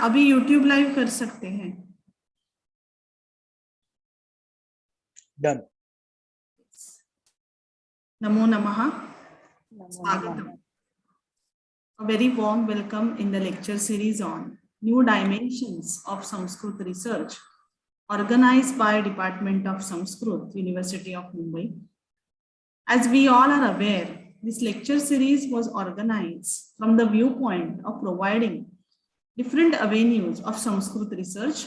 अभी YouTube live कर सकते हैं। Done. नमो नमः। स्वागतम। A very warm welcome in the lecture series on New Dimensions of Sanskrit Research, organized by Department of Sanskrit, University of Mumbai. As we all are aware, this lecture series was organized from the viewpoint of providing different avenues of Sanskrit research,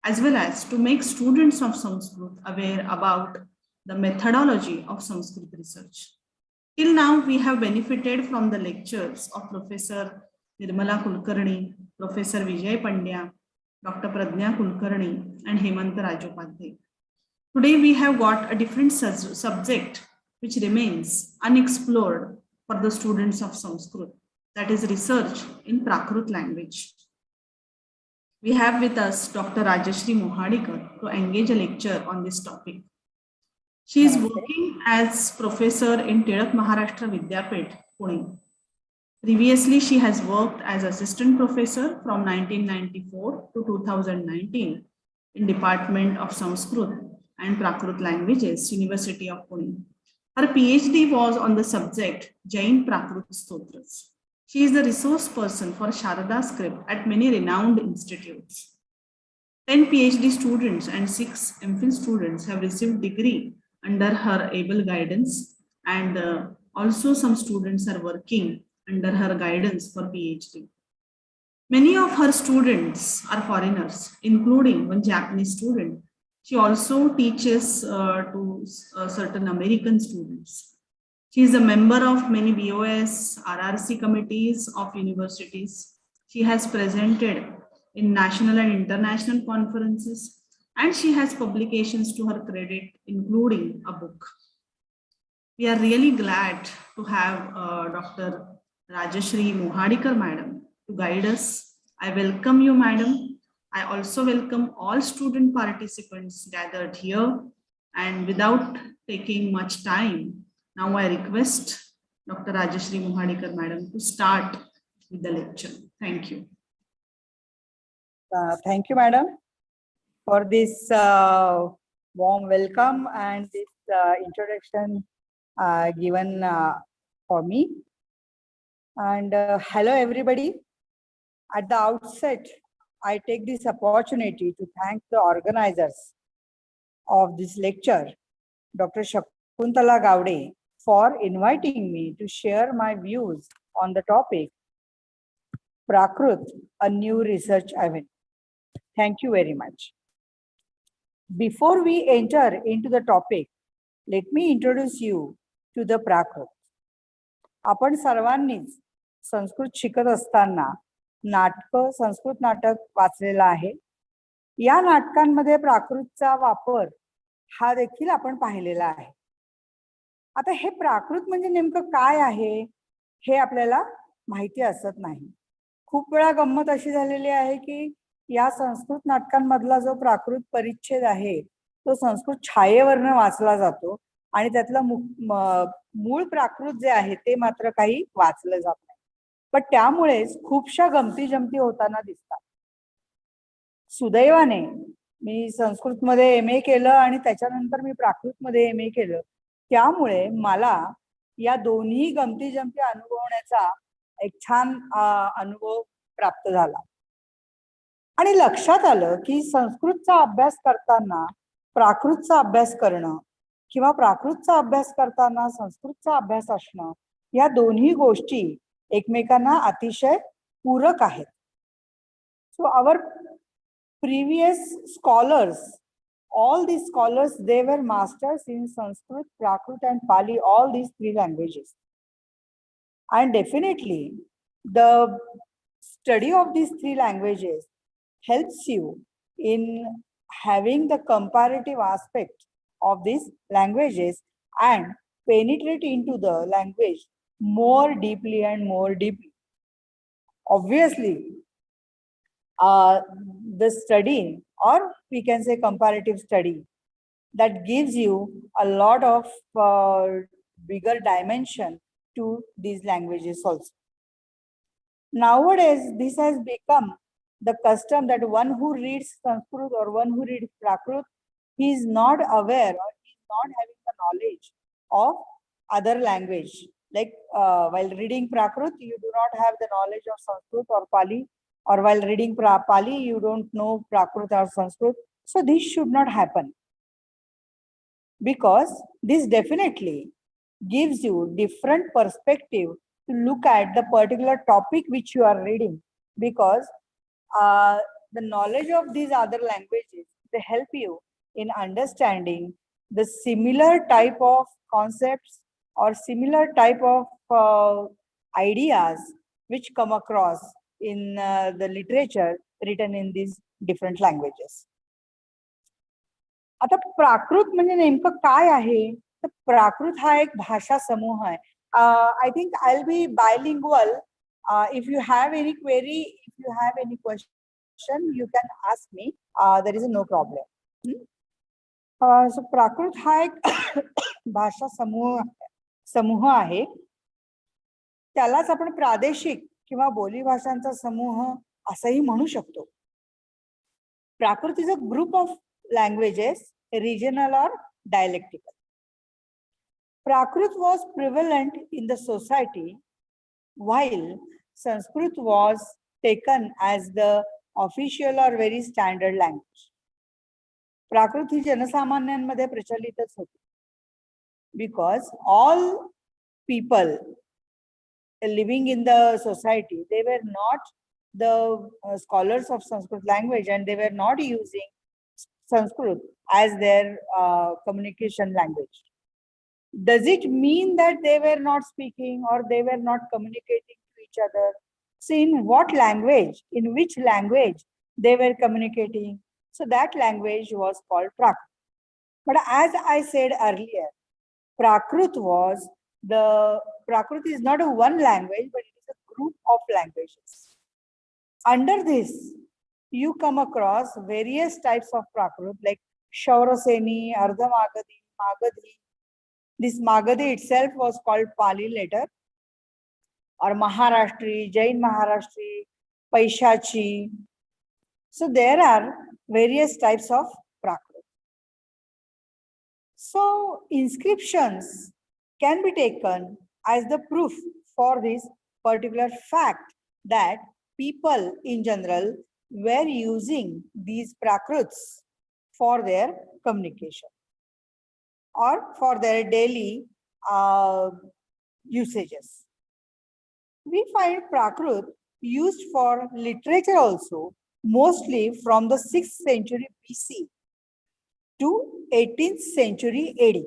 as well as to make students of Sanskrit aware about the methodology of Sanskrit research. Till now, we have benefited from the lectures of Professor Nirmala Kulkarni, Professor Vijay Pandya, Dr. Pradnya Kulkarni, and Hemant Rajopadhyay. Today, we have got a different subject which remains unexplored for the students of Sanskrit, that is research in Prakrit language. We have with us Dr. Rajashri Mohadikar to engage a lecture on this topic. She is working as professor in Tirak Maharashtra Vidyapit, Pune. Previously, she has worked as assistant professor from 1994 to 2019 in Department of Sanskrit and Prakrit Languages, University of Pune. Her PhD was on the subject Jain Prakrit Stotras. She is the resource person for Sharada script at many renowned institutes. 10 PhD students and 6 MPhil students have received degree under her able guidance, and also some students are working under her guidance for PhD. Many of her students are foreigners, including one Japanese student. She also teaches to certain American students. She is a member of many BOS, RRC committees of universities. She has presented in national and international conferences, and she has publications to her credit, including a book. We are really glad to have Dr. Rajashri Mohadikar, madam, to guide us. I welcome you, madam. I also welcome all student participants gathered here. And without taking much time, now I request Dr. Rajashri Mohadikar, madam, to start with the lecture. Thank you. Thank you, madam, for this warm welcome and this introduction given for me. And hello, everybody. At the outset, I take this opportunity to thank the organizers of this lecture, Dr. Shakuntala Gowde, for inviting me to share my views on the topic, Prakrit, a new research avenue. Thank you very much. Before we enter into the topic, let me introduce you to the Prakrit. आपण सर्वांनीच संस्कृत शिकत असताना संस्कृत नाटक वाचलेलं आहे. या नाटकांमध्ये प्राकृतचा वापर हा देखील आपण पाहिलेला आहे. आता हे प्राकृत म्हणजे नेमकं काय आहे हे आपल्याला माहिती असत नाही. खूप वेळा गंमत अशी झालेली आहे की या संस्कृत नाटकांमधला जो प्राकृत परिच्छेद आहे तो संस्कृत छायेवरनं वाचला जातो आणि त्यातलं मूळ प्राकृत जे आहे ते मात्र काही वाचलं जात नाही. पण त्यामुळेच खूपशा गमती जमती होताना दिसतात. सुदैवाने मी संस्कृतमध्ये MA केलं आणि त्याच्यानंतर मी प्राकृतमध्ये MA केलं. त्यामुळे मला या दोन्ही गमती जमती अनुभवण्याचा एक छान अनुभव प्राप्त झाला आणि लक्षात आलं की संस्कृतचा अभ्यास करताना प्राकृतचा अभ्यास करणं किंवा प्राकृतचा अभ्यास करताना संस्कृतचा अभ्यास असणं या दोन्ही गोष्टी एकमेकांना अतिशय पूरक आहेत. So our previous scholars, all these scholars, they were masters in Sanskrit, Prakrit and Pali, all these three languages. And definitely the study of these three languages helps you in having the comparative aspect of these languages and penetrate into the language more deeply and more deeply. Obviously, the study, or we can say comparative study, that gives you a lot of bigger dimension to these languages also. Nowadays, this has become the custom that one who reads Sanskrit or one who reads Prakrit, he is not aware or he is not having the knowledge of other language. Like while reading Prakrit, you do not have the knowledge of Sanskrit or Pali, or while reading Pali, you don't know Prakrit or Sanskrit. So this should not happen, because this definitely gives you different perspective to look at the particular topic which you are reading, because the knowledge of these other languages, they help you in understanding the similar type of concepts or similar type of ideas which come across in the literature written in these different languages. आता प्राकृत म्हणजे नेमकं काय आहे? तर प्राकृत हा एक भाषा समूह आहे. I think I will be bilingual. If you have any query, if you have any question, you can ask me. There is no problem. So Prakrit हा एक भाषा समूह आहे. त्यालाच आपण प्रादेशिक किंवा बोलीभाषांचा समूह असंही म्हणू शकतो. Prakrit is a group of languages, regional or dialectical. Prakrit was prevalent in the society, while Sanskrit was taken as the official or very standard language. Prakrit ही जनसामान्यांमध्ये प्रचलितच होती, because all people living in the society, they were not the scholars of Sanskrit language, and they were not using Sanskrit as their communication language. Does it mean that they were not speaking or they were not communicating to each other? So in what language, in which language they were communicating? So that language was called Prakrit. But as I said earlier, Prakrit is not a one language, but it is a group of languages. Under this, you come across various types of Prakrit, like Shauraseni, Ardha Magadhi, Magadhi. This Magadhi itself was called Pali later, or Maharashtri, Jain Maharashtri, Paishachi. So there are various types of Prakrit. So inscriptions can be taken as the proof for this particular fact that people in general were using these Prakrits for their communication or for their daily usages. We find Prakrit used for literature also, mostly from the 6th century BC to 18th century AD.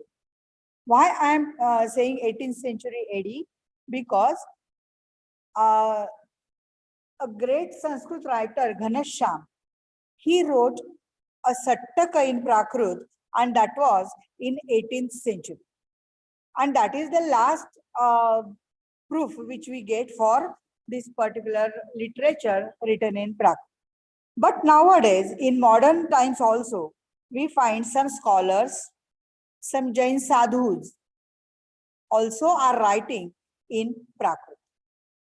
Why I am saying 18th century AD? Because a great Sanskrit writer, Ghanashyam, he wrote a Sattaka in Prakrit, and that was in 18th century. And that is the last proof which we get for this particular literature written in Prakrit. But nowadays, in modern times also, we find some scholars, some Jain sadhus also are writing in Prakrit.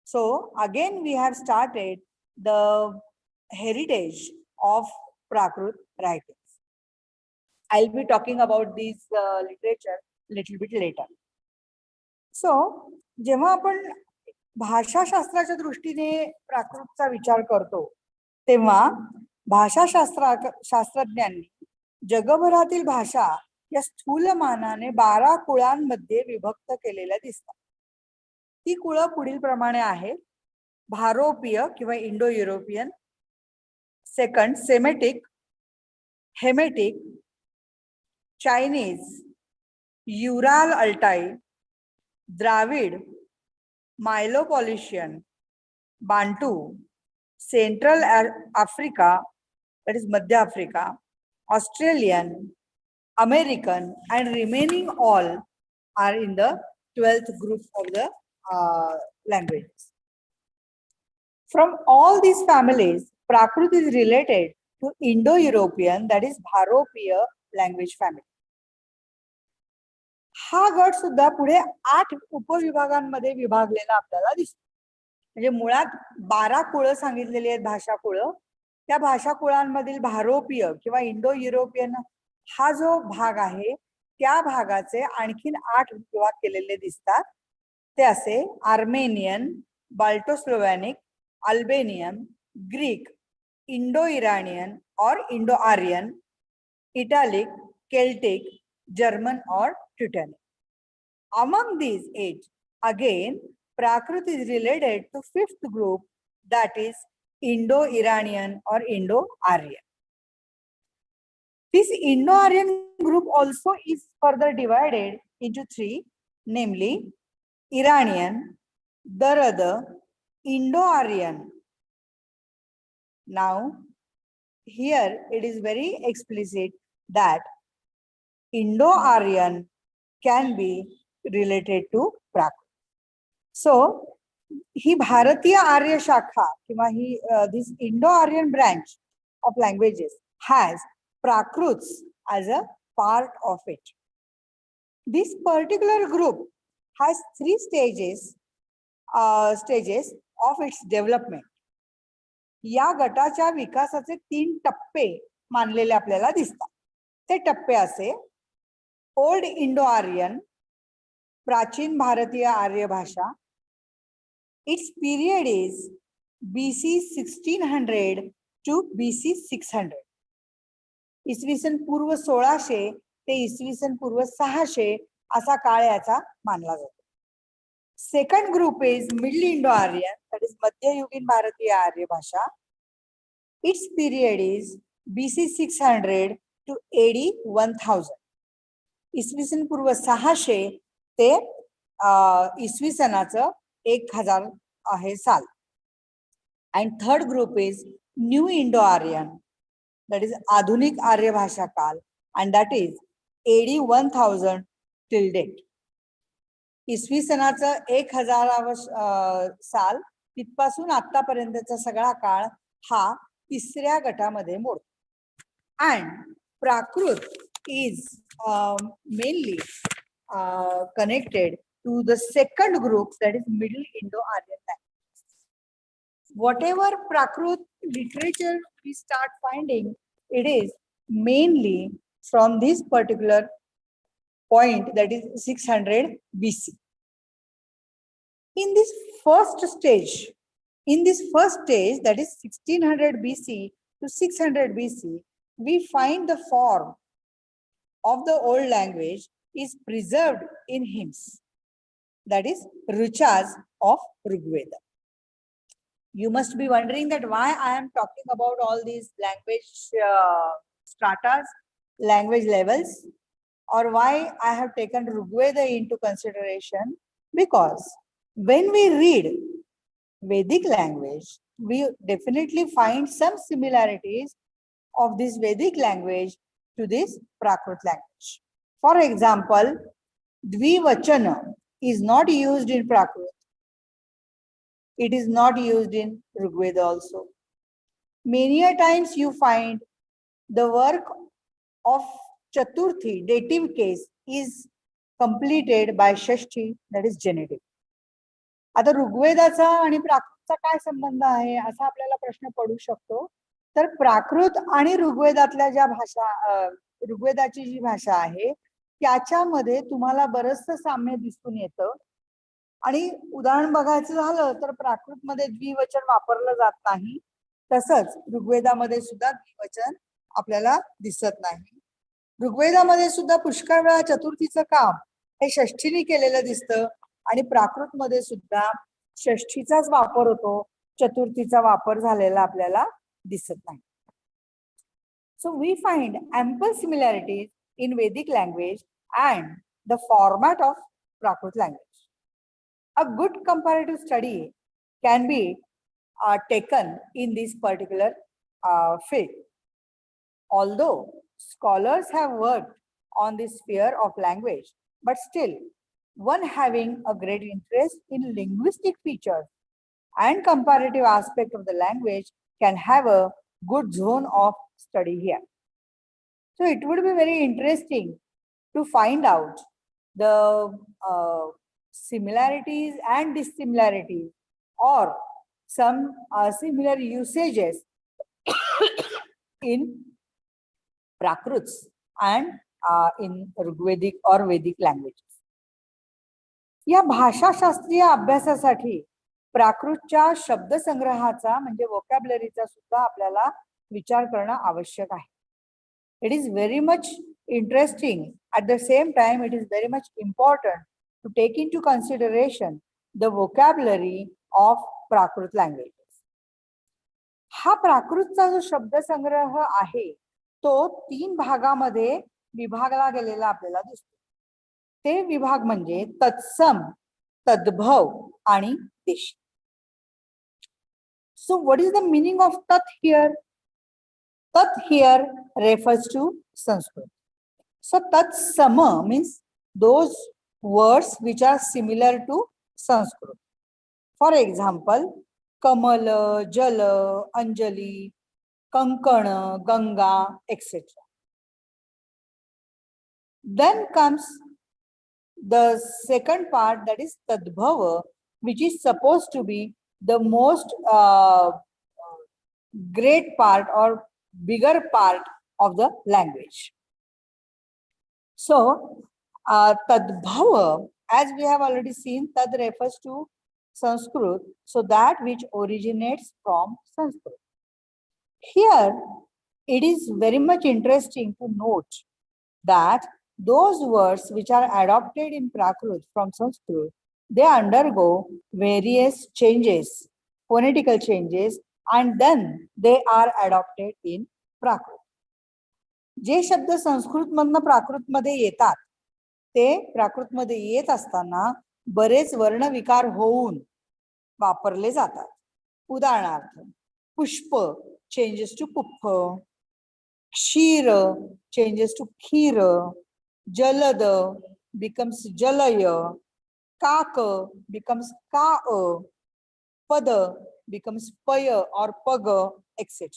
So again, we have started the heritage of Prakrit writings. I'll be talking about this literature little bit later. So, जेव्हा आपण भाषाशास्त्राच्या दृष्टीने प्राकृतचा विचार करतो, तेव्हा भाषाशास्त्रज्ञांनी जगभरातील भाषा या स्थूलमानाने 12 कुळांमध्ये विभक्त केलेल्या दिसतात. ती कुळं पुढील प्रमाणे आहेत: भारोपीय किंवा Indo European, second Semitic, Hamitic, Chinese, Ural Altai, Dravid, Malayo Polynesian, Bantu, central Africa, that is मध्य Africa, Australian, American, and remaining all are in the 12th group of the languages. From all these families, Prakrit is related to Indo-European, that is Bharopiya language family. हा गट सुद्धा पुढे 8 उपविभागांमध्ये विभागलेला आपल्याला दिसतो. म्हणजे मुळात 12 कुळं सांगितलेली आहेत, भाषा कुळं, त्या भाषाकुळांमधील भारोपीय किंवा इंडो युरोपियन हा जो भाग आहे त्या भागाचे आणखीन 8 विभाग केलेले दिसतात. ते असे Armenian, Balto Slavonic, Albanian, Greek, Indo Iranian और Indo Aryan, Italic, Celtic, German or Teutonic. Among these 8, again, Prakrit is related to 5th group, that is Indo-Iranian or Indo-Aryan. This Indo-Aryan group also is further divided into 3, namely Iranian, Darad, Indo-Aryan. Now, here it is very explicit that Indo-Aryan can be related to Prakrit. So, ही भारतीय आर्य शाखा किंवा ही this Indo-Aryan branch of languages has Prakrits as a part of it. This particular group has 3 stages of its development. या गटाच्या विकासाचे 3 टप्पे मानलेले आपल्याला दिसतात. ते टप्पे असे ओल्ड इंडो आर्यन, प्राचीन भारतीय आर्य भाषा. Its period is BC 1600 to BC 600. इसवी सन पूर्व 1600 ते इसवी सन पूर्व 600 असा काळ याचा मानला जातो. Second group is middle Indo Aryan, that is मध्ययुगीन भारतीय आर्य भाषा. Its period is BC 600 to AD 1000. इसवी सन पूर्व 600 ते इसवी सनाचं 1000 आहे साल. And third group is new Indo Aryan, that is आधुनिक आर्य भाषा काल, and that is AD 1000 till date. इसवी सनाचं 1000 साल तिथपासून आतापर्यंतचा सगळा काळ हा 3ऱ्या गटामध्ये मोडतो. And Prakrit is mainly connected to the second group, that is Middle Indo-Aryan languages. Whatever Prakrit literature we start finding, it is mainly from this particular point, that is 600 BC. In this first stage, that is 1600 BC to 600 BC, we find the form of the old language is preserved in hymns, that is ruchas of Rigveda. You must be wondering that why I am talking about all these language stratas, language levels, or why I have taken Rigveda into consideration. Because when we read Vedic language, we definitely find some similarities of this Vedic language to this Prakrit language. For example, Dvivachana is not used in Prakrit. It is not used in Rigveda also. Many a times you find the work of Chaturthi, dative case, is completed by Shashti, that is genitive. आता ऋग्वेदाचा आणि प्राकृतचा काय संबंध आहे असा आपल्याला प्रश्न पडू शकतो. तर प्राकृत आणि ऋग्वेदातल्या ज्या भाषा, ऋग्वेदाची जी भाषा आहे त्याच्यामध्ये तुम्हाला बरचसं साम्य दिसून येतं. आणि उदाहरण बघायचं झालं तर प्राकृतमध्ये द्विवचन वापरलं जात नाही, तसंच ऋग्वेदामध्ये सुद्धा द्विवचन आपल्याला दिसत नाही. ऋग्वेदामध्ये सुद्धा पुष्कळ वेळा चतुर्थीचं काम हे षष्ठीने केलेलं दिसतं आणि प्राकृतमध्ये सुद्धा षष्ठीचाच वापर होतो, चतुर्थीचा वापर झालेला आपल्याला दिसत नाही. So we find ample similarities in Vedic language and the format of Prakrit language. A good comparative study can be taken in this particular field. Although scholars have worked on this sphere of language, but still one having a great interest in linguistic features and comparative aspect of the language can have a good zone of study here. So it would be very interesting to find out the similarities and dissimilarities or some similar usages in Prakrits and in Rigvedic or Vedic languages. या भाषाशास्त्रीय अभ्यासासाठी प्राकृतच्या शब्दसंग्रहाचा म्हणजे वोकॅब्युलरीचा सुद्धा आपल्याला विचार करणं आवश्यक आहे. It is very much interesting. At the same time, it is very much important to take into consideration the vocabulary of Prakrit languages. हा प्राकृतचा जो शब्दसंग्रह आहे तो 3 भागामध्ये विभागला गेलेला आपल्याला दिसतो. ते विभाग म्हणजे तत्सम, तद्भव आणि देशी. So what is the meaning of tat here? Tat here refers to Sanskrit. So tat sama means those words which are similar to Sanskrit. For example, kamal, jala, anjali, kankana, ganga, etc. Then comes the second part, that is tadbhava, which is supposed to be the most great part or bigger part of the language. So tadbhava, as we have already seen, tad refers to Sanskrit, so that which originates from Sanskrit. Here it is very much interesting to note that those words which are adopted in Prakrit from Sanskrit, they undergo various changes, phonetical changes, and then they are adopted in Prakrit. जे शब्द संस्कृत मधनं प्राकृत मध्ये येतात ते प्राकृत मध्ये येत असताना बरेच वर्ण विकार होऊन वापरले जातात. उदाहरणार्थ पुष्प changes to पुप्प, Kshir changes to kheer, jalad becomes jalaya, काक becomes का, पद becomes पय or पग, etc.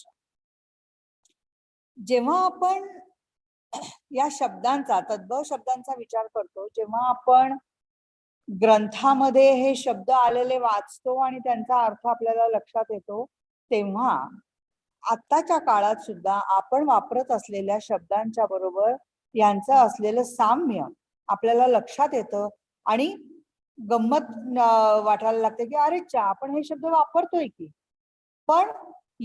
जेव्हा आपण या शब्दांचा तद्भव शब्दांचा विचार करतो, जेव्हा आपण ग्रंथामध्ये हे शब्द आलेले वाचतो आणि त्यांचा अर्थ आपल्याला लक्षात येतो, तेव्हा आत्ताच्या काळात सुद्धा आपण वापरत असलेल्या शब्दांच्या बरोबर यांचं असलेलं साम्य आपल्याला लक्षात येतं आणि गंमत वाटायला लागते की अरे चा आपण हे शब्द वापरतोय की, पण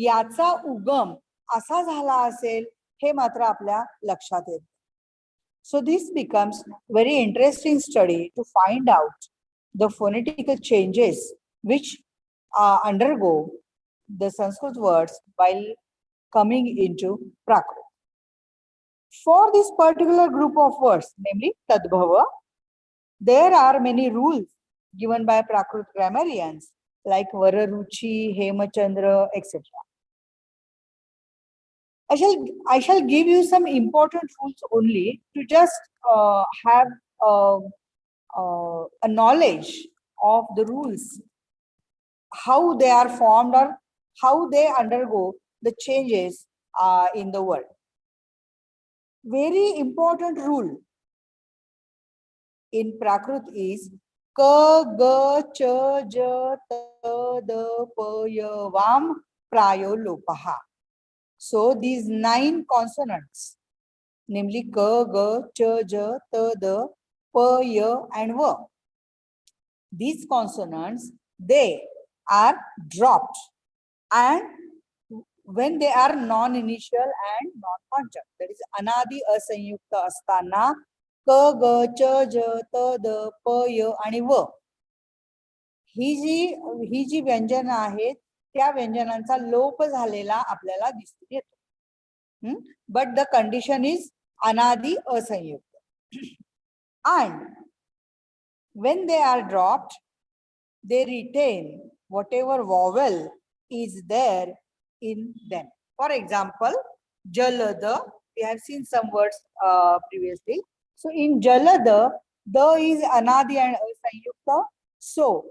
याचा उगम असा झाला असेल हे मात्र आपल्या लक्षात येतं. So this becomes very interesting study to find out the phonetical changes which undergo the Sanskrit words while coming into Prakrit. For this particular group of words, namely Tadbhava, there are many rules given by Prakrit grammarians like Vararuchi, Hemachandra, etc. I shall give you some important rules only to just have a knowledge of the rules, how they are formed or how they undergo the changes in the word. Very important rule in Prakrit is ka, ga, cha, ja, ta, da, pa, ya, vam, prayo, lopaha. So these 9 consonants, namely ka, ga, cha, ja, ta, da, pa, ya, and va. These consonants, they are dropped, and when they are non-initial and non-conjunct, that is anadi asanyukta astana ka, ga, cha, ja, ta, da, pa, ya, आणि व ही जी व्यंजन आहेत त्या व्यंजनांचा लोप झालेला आपल्याला दिसून येतो. But the condition is anadi asanyukta. And when they are dropped, they retain whatever vowel is there in them. For example, jalada, we have seen some words previously. So in jalada, the is anadi and asanyukta, so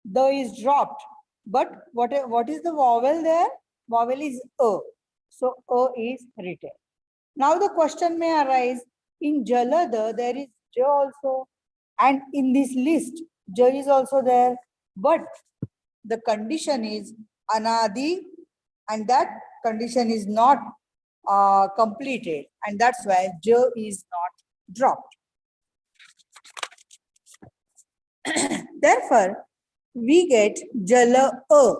the is dropped. But what is the vowel there? Vowel is a. So a is retained. Now the question may arise, in jalada there is ja also, and in this list ja is also there, but the condition is anadi, and that condition is not completed, and that's why j is not dropped. Therefore, we get jala a,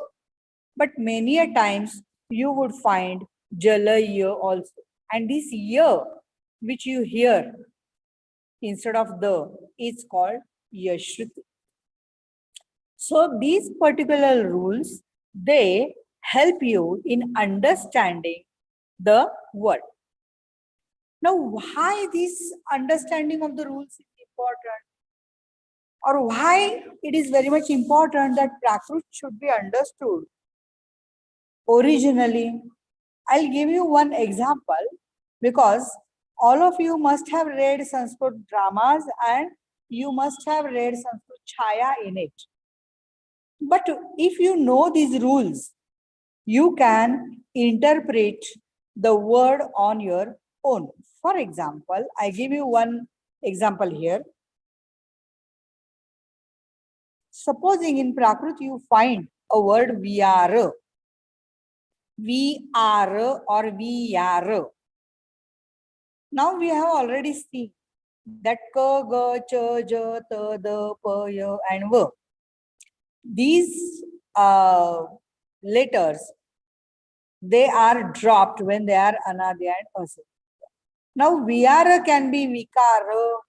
but many a times you would find jala ya also. And this ya, which you hear instead of the, is called yashruti. So these particular rules, they help you in understanding the word. Now, why this understanding of the rules is important? Or why it is very much important that Prakrit should be understood originally? I'll give you one example, because all of you must have read Sanskrit dramas and you must have read Sanskrit Chaya in it. But if you know these rules, you can interpret the word on your own. For example, I give you one example here. Supposing in Prakrit you find a word vyara, or vyara. Now we have already seen that ka, ga, cha, ja, ta, da, pa, ya, and va. These letters, they are dropped when they are anadya and asya. Now vyara can be vikara,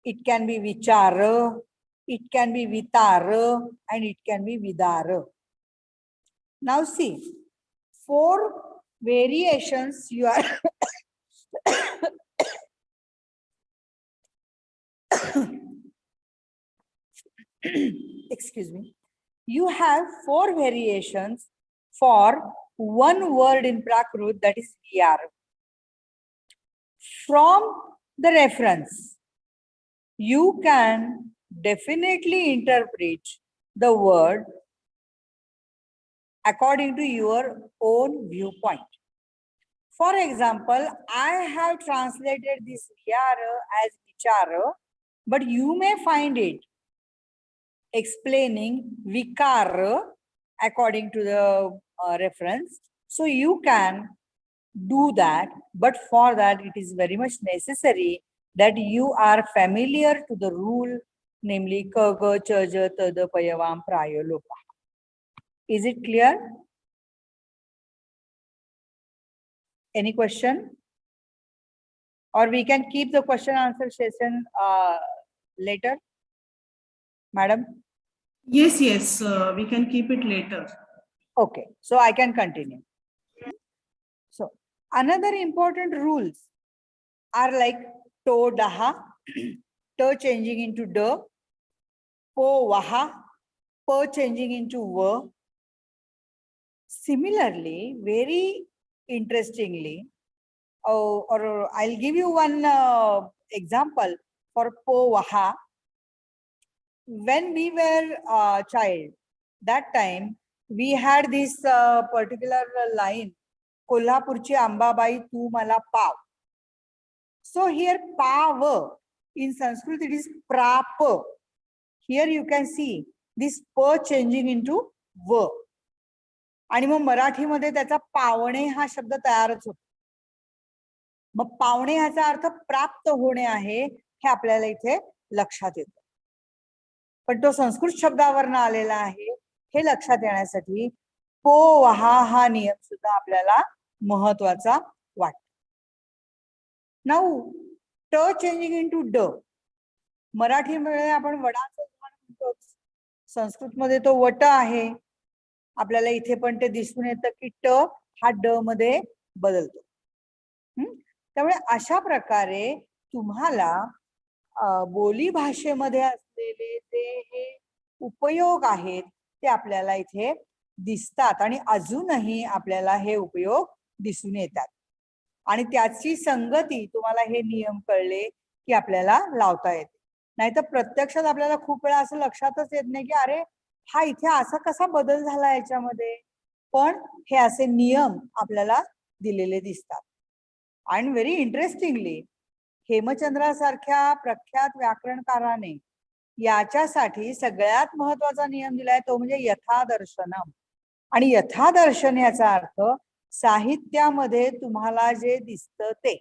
it can be vichara, it can be vitara, and it can be vidara. Now see, 4 variations you are excuse me, you have 4 variations for one word in Prakrit, that is vyara. From the reference, you can definitely interpret the word according to your own viewpoint. For example, I have translated this vyara as vichara, but you may find it explaining vikara according to the reference. So you can do that, but for that it is very much necessary that you are familiar to the rule, namely ka, ga, cha, ja, ta, da, pa, ya, vam, praya, lopa. Is it clear? Any question? Or we can keep the question answer session later, madam? Yes, yes, we can keep it later. Okay, so I can continue. So another important rules are like to, daha, to changing into da, po, waha, po changing into wa. Similarly, very interestingly, or I'll give you one example for po, waha. When we were a child, that time we had this particular line, Kolhapurchi Ambabai tu mala pav. So here pav, in Sanskrit it is prap. Here you can see this p changing into v. आणि मग मराठीमध्ये त्याचा पावणे हा शब्द तयारच होतो. मग पावणे ह्याचा अर्थ प्राप्त होणे आहे हे आपल्याला इथे लक्षात येतं. पण तो संस्कृत शब्दावरनं आलेला आहे हे लक्षात येण्यासाठी पो वहा हा नियम सुद्धा आपल्याला महत्वाचा वाटतो. नाऊ ट चेंजिंग इनटू ड. मराठीमध्ये आपण वडाचं झाड म्हणतो, संस्कृतमध्ये तो वट आहे. आपल्याला इथे पण ते दिसून येतं की ट हा ड मध्ये बदलतो. त्यामुळे अशा प्रकारे तुम्हाला बोली भाषेमध्ये असलेले जे हे उपयोग आहेत ते आपल्याला इथे दिसतात आणि अजूनही आपल्याला हे उपयोग दिसून येतात. आणि त्याची संगती तुम्हाला हे नियम कळले की आपल्याला लावता येते. नाहीतर प्रत्यक्षात आपल्याला खूप वेळा असं लक्षातच येत नाही की अरे हा इथे असा कसा बदल झाला याच्यामध्ये. पण हे असे नियम आपल्याला दिलेले दिसतात. आणि व्हेरी इंटरेस्टिंगली हेमचंद्रासारख्या प्रख्यात व्याकरणकाराने याच्यासाठी सगळ्यात महत्वाचा नियम दिलाय तो म्हणजे यथादर्शनम. आणि यथादर्शन याचा अर्थ साहित्यामध्ये तुम्हाला जे दिसतं ते.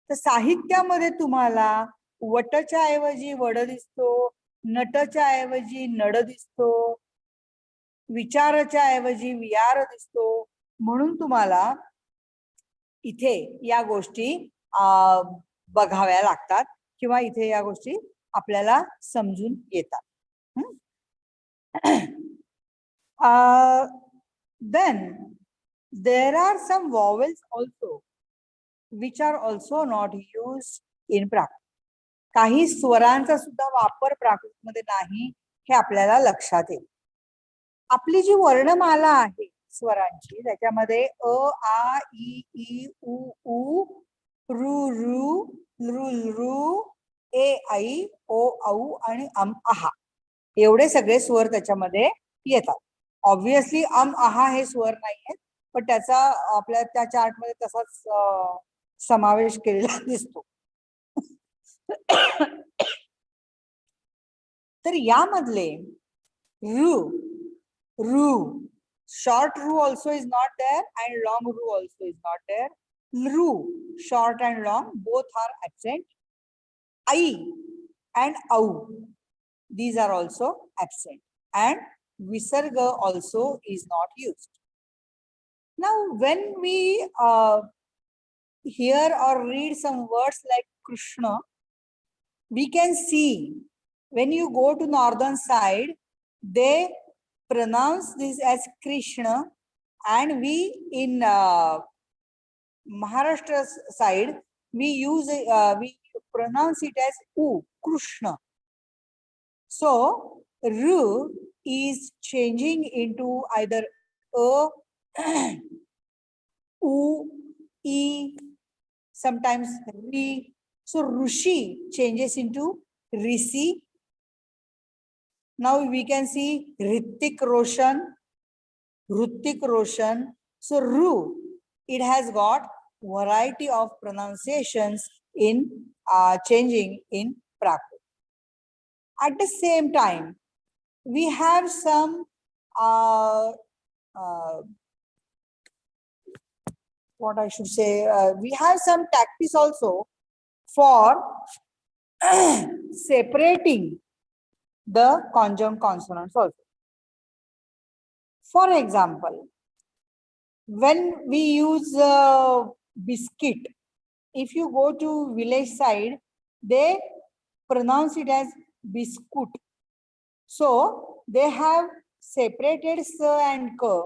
तर साहित्यामध्ये तुम्हाला वटच्या ऐवजी वड दिसतो, नटच्या ऐवजी नड दिसतो, विचारच्या ऐवजी विचार दिसतो. म्हणून तुम्हाला इथे या गोष्टी बघाव्या लागतात किंवा इथे या गोष्टी आपल्याला समजून येतात. Then there are some vowels also which are also not used in Prakrit. काही स्वरांचा सुद्धा वापर प्राकृतमध्ये नाही हे आपल्याला लक्षात येईल. आपली जी वर्णमाला आहे स्वरांची त्याच्यामध्ये अ आ इ ई उ ऊ रू रू लृ लृ ए ऐ ओ औ आणि अम आहा एवढे सगळे स्वर त्याच्यामध्ये येतात. ऑब्विसली आहा हे स्वर नाही आहेत, पण त्याचा आपल्या त्या चार्टमध्ये तसाच समावेश केलेला दिसतो. तर यामधले रू रू short ru also is not there and long ru also is not there. Ru short and long both are absent. I and au these are also absent and visarga also is not used. Now when we hear or read some words like Krishna, we can see when you go to northern side they pronounce this as Krishna, and we in Maharashtra side we use we pronounce it as U, Krishna. So Ru is changing into either A, U, E, sometimes Ri. So Rushi changes into Rishi. Now we can see Ritik Roshan, Rutik Roshan. So Ru, it has got variety of pronunciations in changing in Prakrit. At the same time, we have some what I should say, we have some tactics also for separating the conjunct consonants also. For example, when we use biscuit, if you go to village side, they pronounce it as biscuit. So they have separated s and k.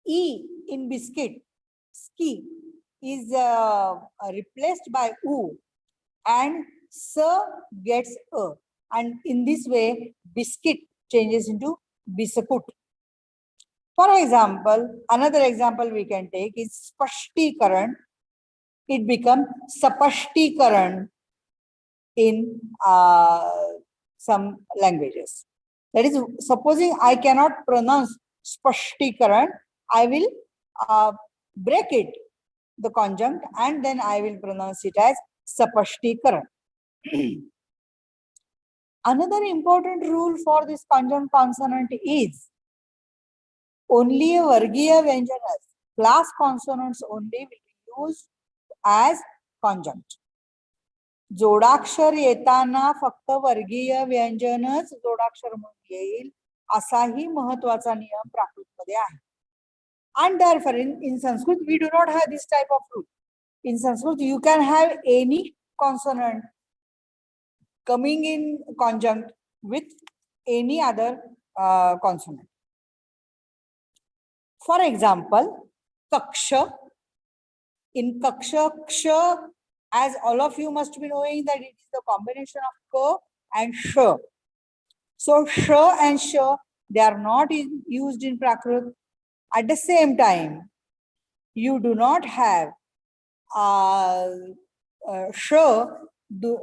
E in biscuit, ski is replaced by u and s gets a, and in this way biscuit changes into biscuit. For example, another example we can take is spashtikaran. It becomes sapashtikaran in some languages. That is, supposing I cannot pronounce spashtikaran, I will break it, the conjunct, and then I will pronounce it as sapashtikaran. Another important rule for this conjunct consonant is only Vargiya Vyanjanas, class consonants only will be used as conjunct. जोडाक्षर येताना फक्त वर्गीय व्यंजनच जोडाक्षर म्हणून येईल असाही महत्वाचा नियम प्राकृतमध्ये आहे. And therefore in Sanskrit we do not have this type of rule. In Sanskrit you can have any consonant coming in conjunct with any other consonant. For example, kaksha. In kaksha, ksha, as all of you must be knowing that it is the combination of ka and sha. So sha and sha, they are not used in Prakrit. At the same time, you do not have sha.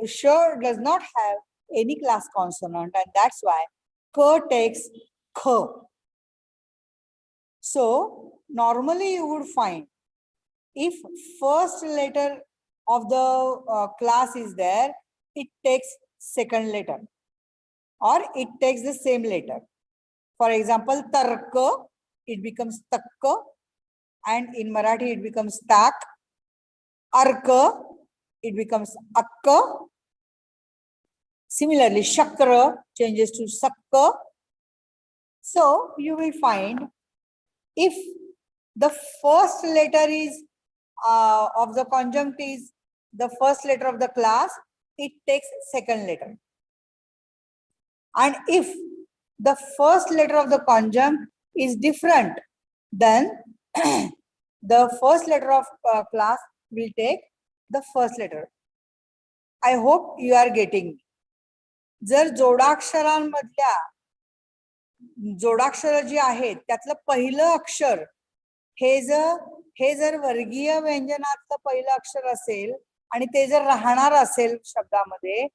Sha does not have any class consonant, and that's why ka takes kha. So normally you would find if first letter of the class is there, it takes second letter or it takes the same letter. For example, tarka, it becomes takka, and in Marathi it becomes tak. Arka, it becomes akka. Similarly, shakra changes to sakka. So you will find if the first letter is of the conjunct is the first letter of the class, it takes second letter. And if the first letter of the conjunct is different, then the first letter of class will take the first letter. I hope you are getting. जर जोडाक्षरांमधल्या जोडाक्षर जी आहेत त्यातलं पहिलं अक्षर हे जर वर्गीय व्यंजनातलं पहिलं अक्षर असेल आणि ते जर राहणार असेल शब्दामध्ये,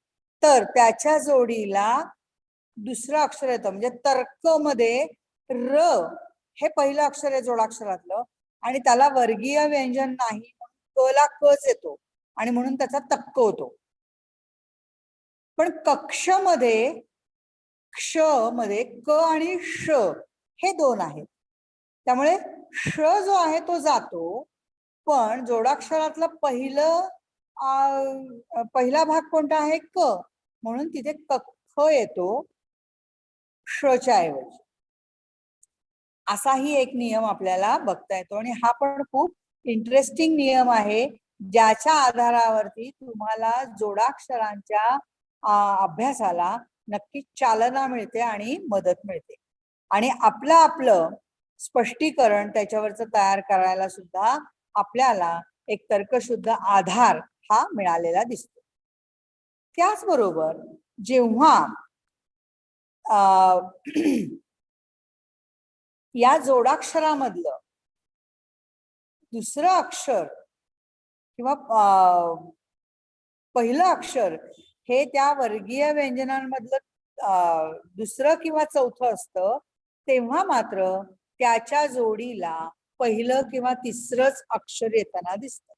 तर त्याच्या जोडीला दुसरं अक्षर येतं. म्हणजे तर्क मध्ये र हे पहिलं अक्षर आहे जोडाक्षरातलं आणि त्याला वर्गीय व्यंजन नाही म्हणून क ला कच येतो आणि म्हणून त्याचा तक्क होतो. पण कक्ष मध्ये क्ष मध्ये क आणि श हे दोन आहेत, त्यामुळे श जो आहे तो जातो, पण जोडाक्षरातला पहिला भाग कोणता आहे क, म्हणून तिथे कक्ष येतो शच्या ऐवजी. असाही एक नियम आपल्याला बघता येतो आणि हा पण खूप इंटरेस्टिंग नियम आहे, ज्याच्या आधारावरती तुम्हाला जोडाक्षरांच्या अभ्यासाला नक्कीच चालना मिळते आणि मदत मिळते. आणि आपलं स्पष्टीकरण त्याच्यावरचं तयार करायला सुद्धा आपल्याला एक तर्कशुद्ध आधार हा मिळालेला दिसतो. त्याचबरोबर जेव्हा या जोडाक्षरामधलं दुसरं अक्षर किंवा पहिलं अक्षर हे त्या वर्गीय व्यंजनांमधलं दुसरं किंवा चौथं असतं, तेव्हा मात्र त्याच्या जोडीला पहिलं किंवा तिसरंच अक्षर येताना दिसतं.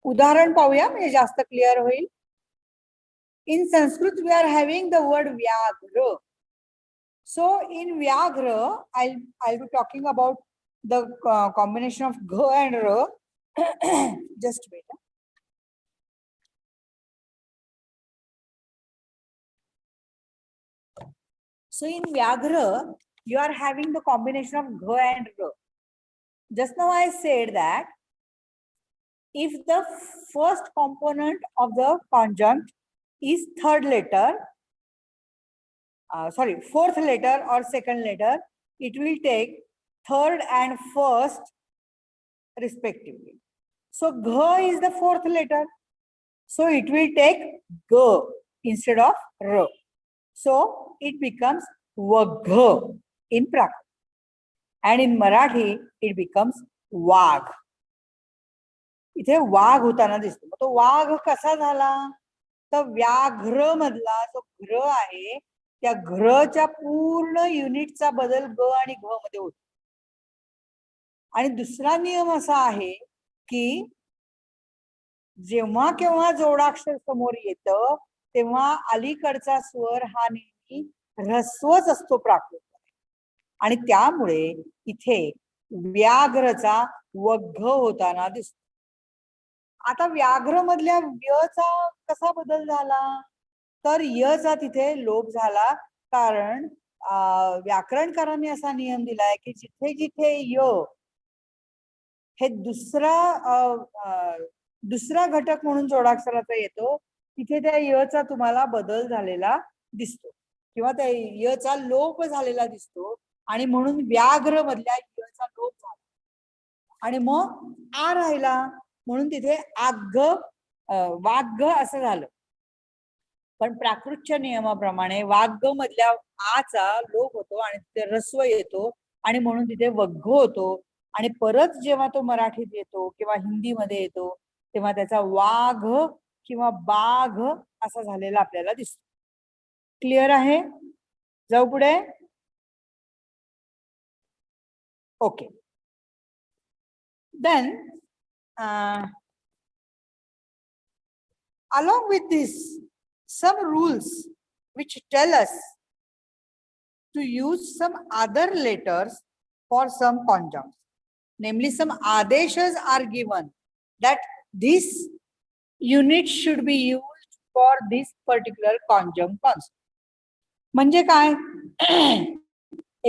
उदाहरण पाहूया म्हणजे जास्त क्लिअर होईल. In Sanskrit we are having the word vyaghra. So in Vyaghra, I'll be talking about the combination of Gh and R. Just wait. So in Vyaghra, you are having the combination of Gh and R. Just now I said that if the first component of the conjunct is fourth letter or second letter, it will take third and first respectively. So Gh is the fourth letter, so it will take G instead of R. So it becomes Vagh in Prakrit, and in Marathi it becomes Vagh. इथे वाघ होताना दिसतो. तो वाघ कसा झाला, तर व्याघ्र मधला जो घ्र आहे त्या घ्रच्या पूर्ण युनिटचा बदल ग आणि घ मध्ये होतो. आणि दुसरा नियम असा आहे की जेव्हा केव्हा जोडाक्षर समोर येतं तेव्हा अलीकडचा स्वर हा नेहमी ऱ्हस्वच असतो प्राकृत, आणि त्यामुळे इथे व्याघ्रचा वघ होताना दिसतो. आता व्याघ्र मधल्या व्यचा कसा बदल झाला, तर यचा तिथे लोप झाला, कारण व्याकरणकारांनी असा नियम दिलाय की जिथे जिथे य हे दुसरा घटक म्हणून जोडाक्षराचा येतो, तिथे त्या यचा तुम्हाला बदल झालेला दिसतो किंवा त्या यचा लोप झालेला दिसतो, आणि म्हणून व्याघ्र मधल्या यचा लोप झाला आणि मग आ राहिला, म्हणून तिथे आघ वाघ असं झालं. पण प्राकृतच्या नियमाप्रमाणे वाघ मधल्या आचा लोप होतो आणि तिथे ऱ्हस्व येतो आणि म्हणून तिथे वघ होतो, आणि परत जेव्हा तो मराठीत येतो किंवा हिंदीमध्ये येतो तेव्हा त्याचा वाघ किंवा बाघ असा झालेला आपल्याला दिसतो. क्लिअर आहे? जाऊ पुढे. Okay. Then along with this, some rules which tell us to use some other letters for some conjuncts. Namely, some adeshas are given that this unit should be used for this particular conjunct concept. म्हणजे काय?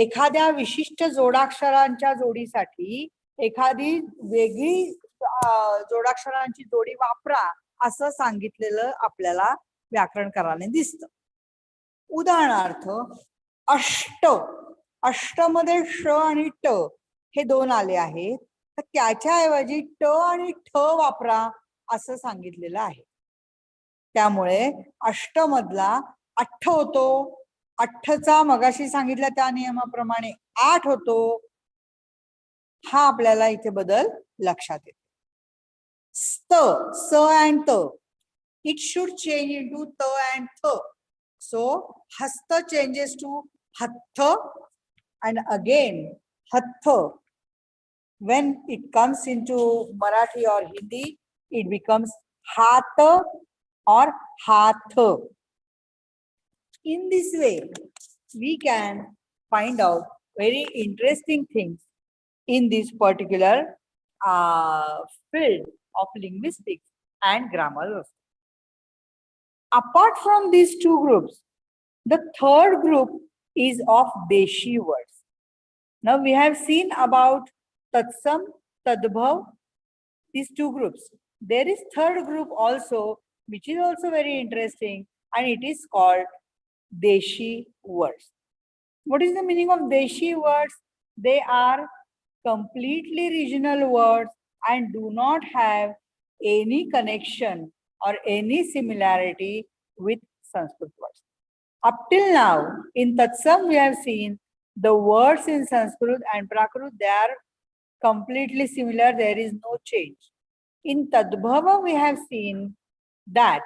एखाद्या विशिष्ट जोडाक्षरांच्या जोडीसाठी एखादी वेगळी जोडाक्षरांची जोडी वापरा असं सांगितलेलं आपल्याला व्याकरणकाराने दिसतं. उदाहरणार्थ अष्ट, अष्टमध्ये श आणि ट हे दोन आले आहेत, तर त्याच्याऐवजी ट आणि ठ वापरा असं सांगितलेलं आहे. त्यामुळे अष्ट मधला अठ्ठ होतो, अठ्ठचा मगाशी सांगितलं त्या नियमाप्रमाणे 8 होतो. हा आपल्याला इथे बदल लक्षात येतो. स्त, स अँड त, इट शुड चेंज इनटू त अँड थ. सो हस्त चेंजेस टू हत्थ and again hatha. When it comes into Marathi or Hindi, it becomes hat or hath. In this way, we can find out very interesting things in this particular field of linguistics and grammar. Apart from these two groups, the third group is of Desi words. Now we have seen about Tatsam, Tadbhav, these two groups. There is third group also, which is also very interesting, and it is called Deshi words. What is the meaning of Deshi words? They are completely regional words and do not have any connection or any similarity with Sanskrit words. Up till now, in Tatsam, we have seen the words in Sanskrit and Prakrit, they are completely similar. There is no change. In Tadbhava, we have seen that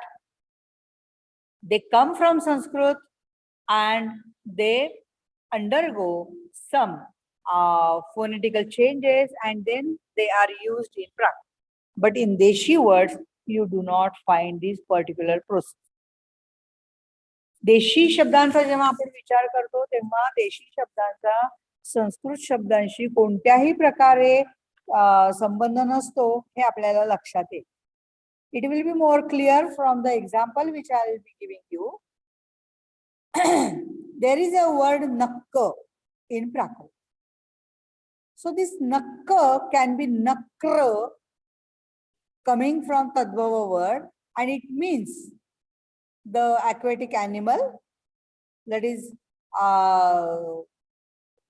they come from Sanskrit and they undergo some phonetical changes and then they are used in Prakrit. But in Deshi words, you do not find this particular process. देशी शब्दांचा जेव्हा आपण विचार करतो तेव्हा देशी शब्दांचा संस्कृत शब्दांशी कोणत्याही प्रकारे संबंध नसतो हे आपल्याला लक्षात येईल. It will be more clear from the example which I will be giving you. There is a word nakka in Prakrit. So this nakka can be nakra coming from Tadbhava word and it means the aquatic animal, that is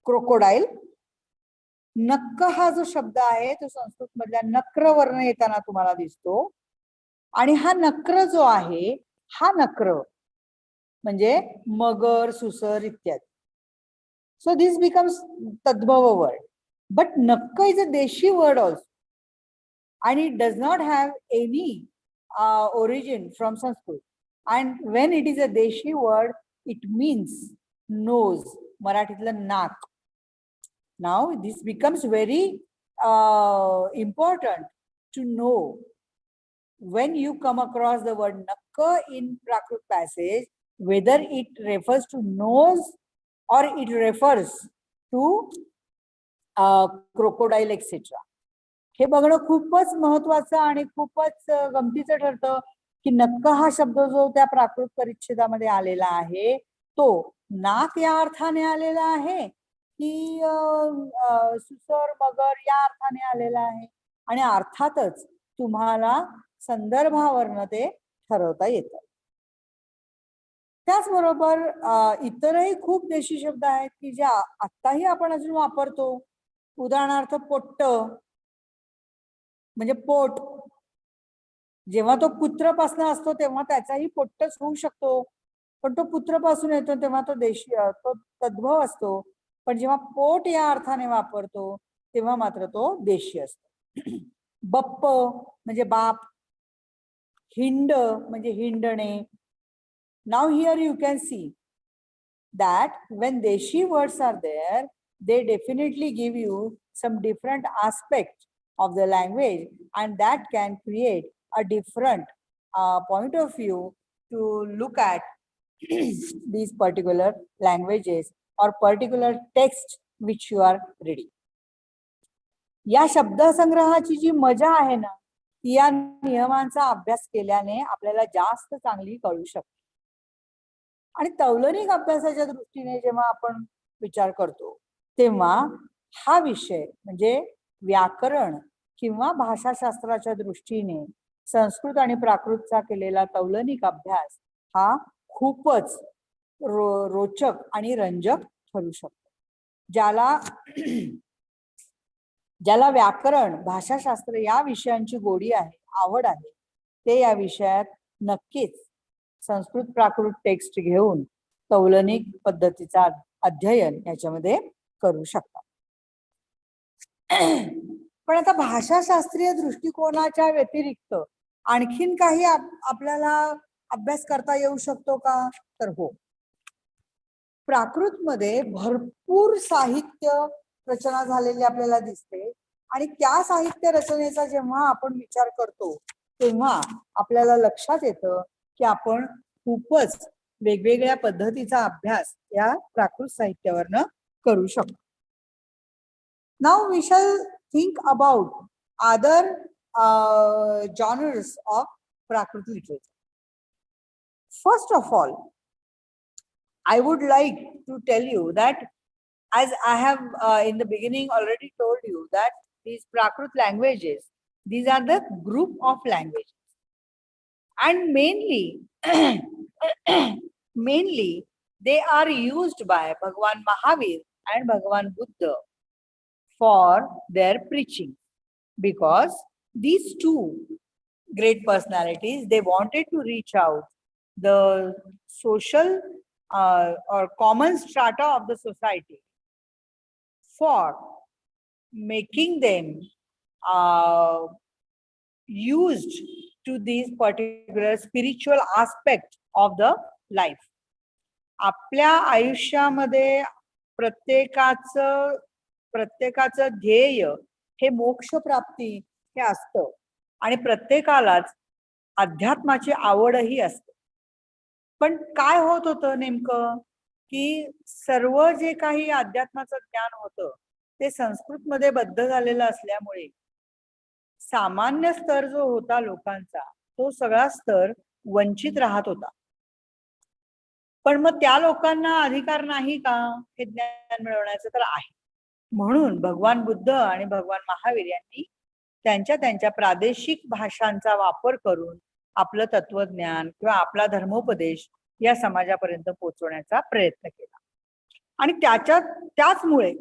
crocodile. नक्क हा जो शब्द आहे तो संस्कृत मधल्या नक्र वर्ण येताना तुम्हाला दिसतो आणि हा नक्र जो आहे हा नक्र म्हणजे मगर, सुसर इत्यादी. So this becomes tadbhava word. But nakka is a deshi word also and it does not have any origin from Sanskrit. And when it is a Deshi word, it means nose, Marathitla nak. Now this becomes very important to know when you come across the word nakka in Prakrit passage, whether it refers to nose or it refers to crocodile, etc. हे बघणं खूपच महत्वाचं आणि खूपच गमतीचं ठरतं की नक्क हा शब्द जो त्या प्राकृत परिच्छेदामध्ये आलेला आहे तो नाक या अर्थाने आलेला आहे की सुसर, मगर या अर्थाने आलेला आहे. आणि अर्थातच तुम्हाला संदर्भावरनं ते ठरवता येतं. त्याचबरोबर इतरही खूप देशी शब्द आहेत की जे आत्ताही आपण अजून वापरतो. उदाहरणार्थ पोट्ट म्हणजे पोट. जेव्हा तो पुत्रपासून असतो तेव्हा त्याचाही पोट्टच होऊ शकतो, पण तो पुत्रपासून येतो तेव्हा तो देशी तो तद्भव असतो. पण जेव्हा पोट या अर्थाने वापरतो तेव्हा मात्र तो देशी असतो. बप्प म्हणजे बाप, हिंड म्हणजे हिंडणे. Now here you can see that when Deshi words are there, they definitely give you some different aspect of the language and that can create a different point of view to look at these particular languages or particular text which you are reading. या शब्दसंग्रहाची जी मजा आहे ना, ती या नियमांचा अभ्यास केल्याने आपल्याला जास्त चांगली कळू शकते. आणि तौलनिक अभ्यासाच्या दृष्टीने जेव्हा आपण विचार करतो तेव्हा हा विषय म्हणजे व्याकरण किंवा भाषाशास्त्राच्या दृष्टीने संस्कृत आणि प्राकृतचा केलेला तौलनिक अभ्यास हा खूपच रोचक आणि रंजक ठरू शकतो. ज्याला व्याकरण भाषाशास्त्र या विषयांची गोडी आहे, आवड आहे, ते या विषयात नक्कीच संस्कृत प्राकृत टेक्स्ट घेऊन तौलनिक पद्धतीचा अध्ययन याच्यामध्ये करू शकतात. पण आता भाषाशास्त्रीय दृष्टिकोनाच्या व्यतिरिक्त आणखीन काही आपल्याला अभ्यास करता येऊ शकतो का? तर हो, प्राकृतमध्ये भरपूर साहित्य रचना झालेली आपल्याला दिसते आणि त्या साहित्य रचनेचा जेव्हा आपण विचार करतो तेव्हा आपल्याला लक्षात येतं की आपण खूपच वेगवेगळ्या पद्धतीचा अभ्यास या प्राकृत साहित्यावरनं करू शकतो. Now we shall think about other genres of Prakrit literature. First of all, I would like to tell you that as I have in the beginning already told you that these Prakrit languages, these are the group of languages, and mainly they are used by Bhagwan Mahavir and Bhagwan Buddha for their preaching, because these two great personalities, they wanted to reach out the social or common strata of the society for making them used to these particular spiritual aspect of the life. आपल्या आयुष्यामध्ये प्रत्येकाचं ध्येय हे मोक्ष प्राप्ती हे असतं आणि प्रत्येकालाच अध्यात्माची आवडही असते. पण काय होत होतं नेमकं की सर्व जे काही अध्यात्माचं ज्ञान होतं ते संस्कृतमध्ये बद्ध झालेलं असल्यामुळे सामान्य स्तर जो होता लोकांचा तो सगळा स्तर वंचित राहत होता. पण मग त्या लोकांना अधिकार नाही का हे ज्ञान मिळवण्याचं? तर आहे. म्हणून भगवान बुद्ध आणि भगवान महावीर यांनी त्यांच्या प्रादेशिक भाषांचा वापर करून आपलं तत्वज्ञान किंवा आपला धर्मोपदेश या समाजापर्यंत पोहोचवण्याचा प्रयत्न केला. आणि त्याचमुळे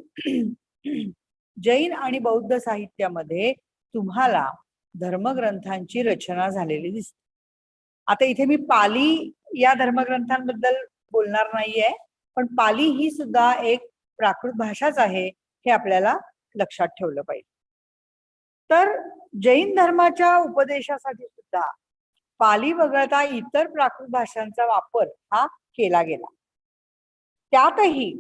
जैन आणि बौद्ध साहित्यामध्ये तुम्हाला धर्मग्रंथांची रचना झालेली दिसते. आता इथे मी पाली या धर्मग्रंथांबद्दल बोलणार नाहीये, पण पाली ही सुद्धा एक प्राकृत भाषाच आहे हे आपल्याला लक्षात ठेवलं पाहिजे. तर जैन धर्माच्या उपदेशासाठी सुद्धा पाली वगळता इतर प्राकृत भाषांचा वापर हा केला गेला. त्यातही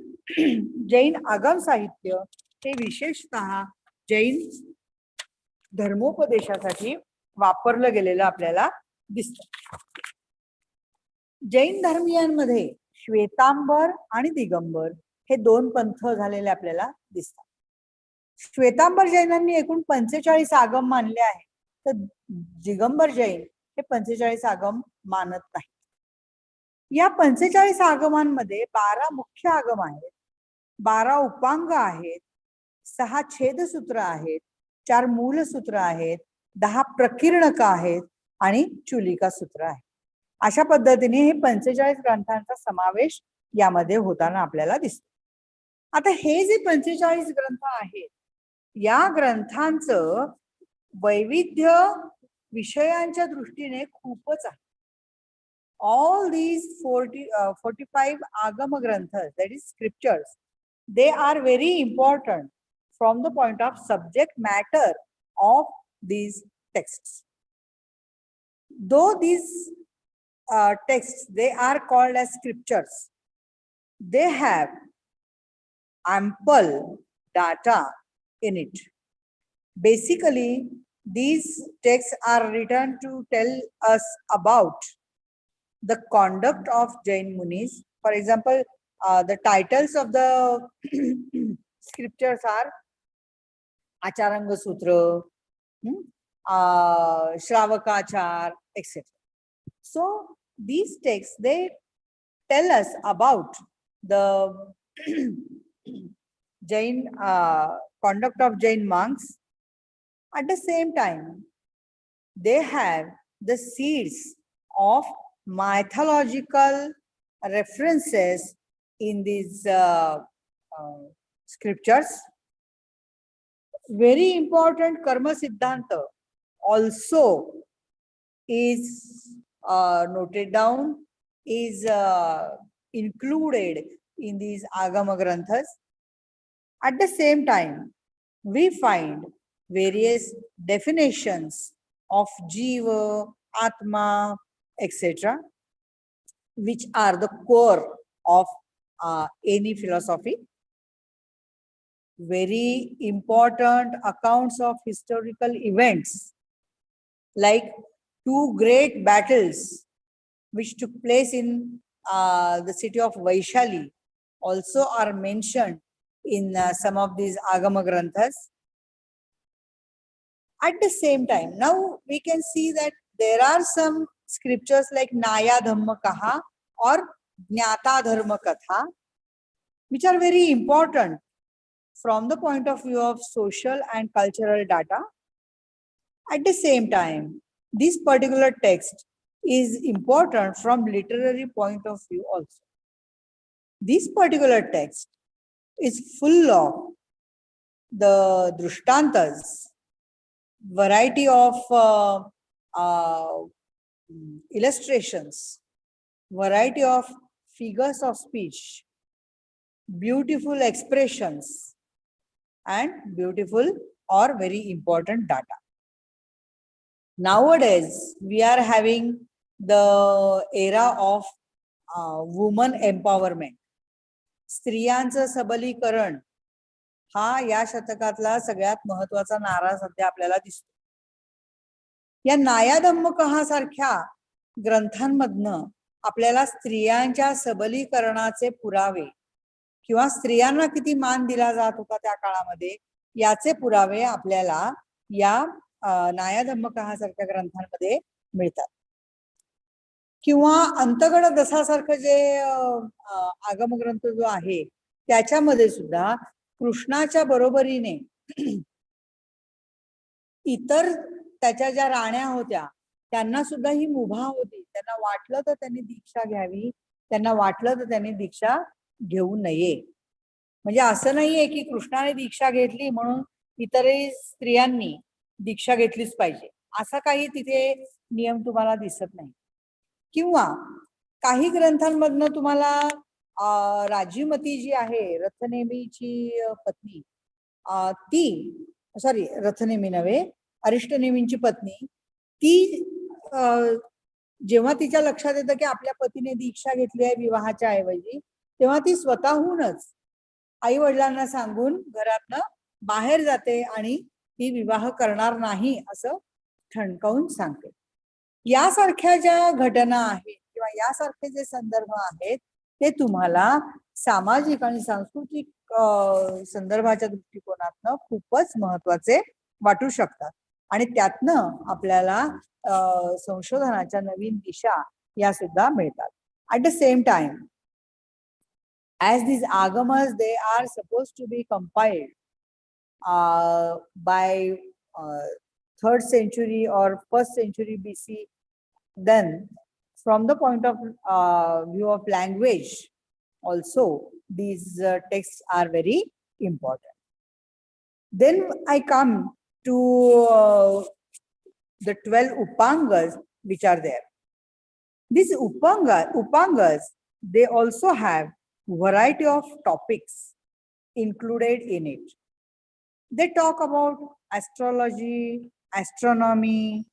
जैन आगम साहित्य हे विशेषतः जैन धर्मोपदेशासाठी वापरलं गेलेलं आपल्याला दिसतं. जैन धर्मीयांमध्ये श्वेतांबर आणि दिगंबर हे दोन पंथ झालेले आपल्याला दिसतात. श्वेतांबर जैनांनी एकूण 45 आगम मानले आहेत, तर दिगंबर जैन हे 45 आगम मानत नाहीत. या 45 आगमांमध्ये 12 मुख्य आगम आहेत, 12 उपांग आहेत, 6 छेदसूत्र आहेत, 4 मूलसूत्र आहेत, 10 प्रकीर्णक आहेत आणि चुलिका सूत्र आहे. अशा पद्धतीने हे 45 ग्रंथांचा समावेश यामध्ये होताना आपल्याला दिसतो. आता हे जे 45 ग्रंथ आहेत या ग्रंथांचं वैविध्य विषयांच्या दृष्टीने खूपच आहे. All these 45 agama granthas, that is scriptures, they are very important from the point of subject matter of these texts. Though these texts, they are called as scriptures, they have ample data in it. Basically, these texts are written to tell us about the conduct of Jain Munis. For example, the titles of the scriptures are Acharanga Sutra, Shravakachar, etc. So these texts, they tell us about the Jain conduct of Jain monks. At the same time, they have the seeds of mythological references in these scriptures. Very important Karma Siddhanta also is noted down, is included in these Agama Granthas. At the same time, we find various definitions of Jiva, Atma, etc., which are the core of any philosophy. Very important accounts of historical events, like two great battles which took place in the city of Vaishali, also are mentioned in some of these Agama Granthas. At the same time, now we can see that there are some scriptures like Naya Dhamma Kaha or Jnata Dharma Katha, which are very important from the point of view of social and cultural data. At the same time, this particular text is important from literary point of view also. This particular text is full of the drishtantas, variety of illustrations, variety of figures of speech, beautiful expressions, and beautiful or very important data. Nowadays, we are having the era of woman empowerment. स्त्रियांचं सबलीकरण हा या शतकातला सगळ्यात महत्वाचा नारा सध्या आपल्याला दिसतो. या नायाधम्मकहासारख्या ग्रंथांमधनं आपल्याला स्त्रियांच्या सबलीकरणाचे पुरावे किंवा स्त्रियांना किती मान दिला जात होता त्या काळामध्ये याचे पुरावे आपल्याला या नायाधम्मकहासारख्या ग्रंथांमध्ये मिळतात. किंवा अंतगड दसासारखं जे आगमग्रंथ जो आहे त्याच्यामध्ये सुद्धा कृष्णाच्या बरोबरीने इतर त्याच्या ज्या राण्या होत्या त्यांना सुद्धा ही मुभा होती. त्यांना वाटलं तर त्यांनी दीक्षा घ्यावी, त्यांना वाटलं तर त्यांनी दीक्षा घेऊ नये. म्हणजे असं नाहीये की कृष्णाने दीक्षा घेतली म्हणून इतरही स्त्रियांनी दीक्षा घेतलीच पाहिजे, असा काही तिथे नियम तुम्हाला दिसत नाही. किंवा काही ग्रंथांमधनं तुम्हाला राजीमती जी आहे रथनेमीची पत्नी, ती सॉरी रथनेमी नव्हे अरिष्टनेमींची पत्नी, ती जेव्हा तिच्या लक्षात येतं की आपल्या पतीने दीक्षा घेतली आहे विवाहाच्या ऐवजी, तेव्हा ती स्वतःहूनच आई वडिलांना सांगून घरातनं बाहेर जाते आणि ती विवाह करणार नाही असं ठणकावून सांगते. यासारख्या ज्या घटना आहेत किंवा यासारखे जे संदर्भ आहेत ते तुम्हाला सामाजिक आणि सांस्कृतिक संदर्भाच्या दृष्टिकोनातनं खूपच महत्वाचे वाटू शकतात आणि त्यातनं आपल्याला संशोधनाच्या नवीन दिशा या सुद्धा मिळतात. At the same time, as these agamas, they are supposed to be compiled by 3rd century or 1st century BC, then from the point of view of language also these texts are very important. Then I come to the 12 Upangas which are there. These Upangas, they also have variety of topics included in it. They talk about astrology, astronomy,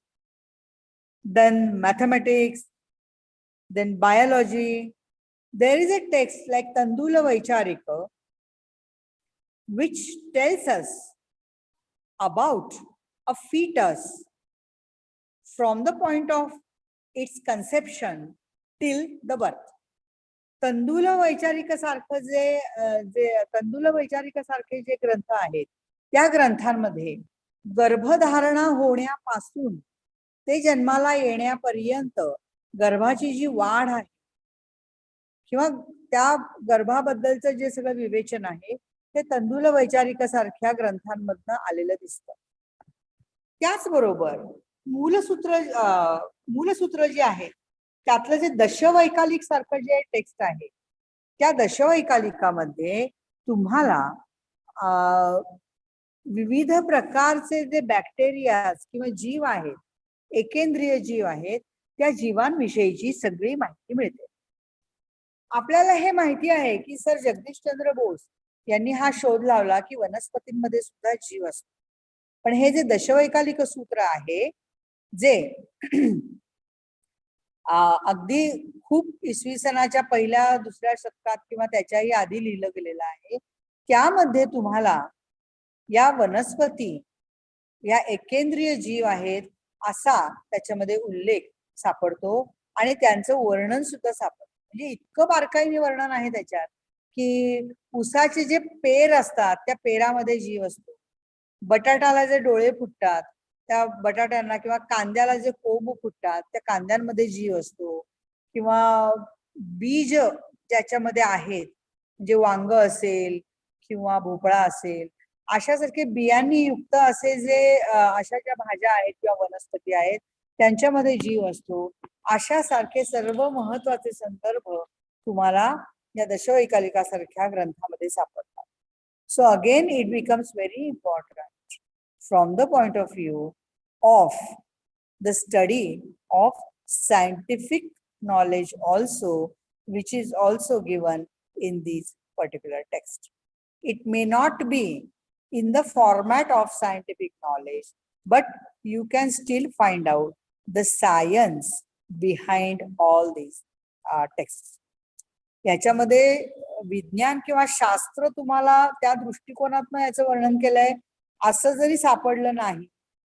then mathematics, then biology. There is a text like Tandula Vaicharika which tells us about a fetus from the point of its conception till the birth. तंदुल वैचारिक सारखं जे तंदुल वैचारिक सारखे जे ग्रंथ आहेत त्या ग्रंथांमध्ये गर्भधारणा होण्यापासून ते जन्माला येण्यापर्यंत गर्भाची जी वाढ आहे किंवा त्या गर्भाबद्दलचं जे सगळं विवेचन आहे ते तंदुल वैचारिक सारख्या ग्रंथांमधनं आलेलं दिसतं. त्याचबरोबर मूलसूत्र जे आहे त्यातलं जे दशवैकालिक सारखं जे टेक्स्ट आहे त्या दशवैकालिकामध्ये तुम्हाला विविध प्रकारचे जे बॅक्टेरियाज किंवा जीव आहेत, एकेंद्रिय जीव आहेत, त्या जीवांविषयीची सगळी माहिती मिळते. आपल्याला हे माहिती आहे की सर जगदीशचंद्र बोस यांनी हा शोध लावला की वनस्पतींमध्ये सुद्धा जीव असतो. पण हे जे दशवैकालिक सूत्र आहे जे अगदी खूप इसवी सनाच्या पहिल्या दुसऱ्या शतकात किंवा त्याच्याही आधी लिहिलं गेलेलं आहे, त्यामध्ये तुम्हाला या वनस्पती या एकेंद्रिय जीव आहेत असा त्याच्यामध्ये उल्लेख सापडतो आणि त्यांचं वर्णन सुद्धा सापडतं. म्हणजे इतकं बारकाईने वर्णन आहे त्याच्यात की उसाचे जे पेर असतात त्या पेरामध्ये जीव असतो, बटाट्याला जे डोळे फुटतात त्या बटाट्यांना किंवा कांद्याला जे कोंब फुटतात त्या कांद्यांमध्ये जीव असतो, किंवा बीज ज्याच्यामध्ये आहेत म्हणजे वांग असेल किंवा भोपळा असेल अशासारखे बियांनी युक्त असे जे अशा ज्या भाज्या आहेत किंवा वनस्पती आहेत त्यांच्यामध्ये जीव असतो. अशा सारखे सर्व महत्वाचे संदर्भ तुम्हाला या दशवैकालिकासारख्या ग्रंथामध्ये सापडतात. So again it becomes very important from the point of view of the study of scientific knowledge also, which is also given in these particular text. It may not be in the format of scientific knowledge, but you can still find out the science behind all these texts. याच्यामध्ये विज्ञान किंवा शास्त्र तुम्हाला त्या दृष्टिकोनातून याचं वर्णन केलंय असं जरी सापडलं नाही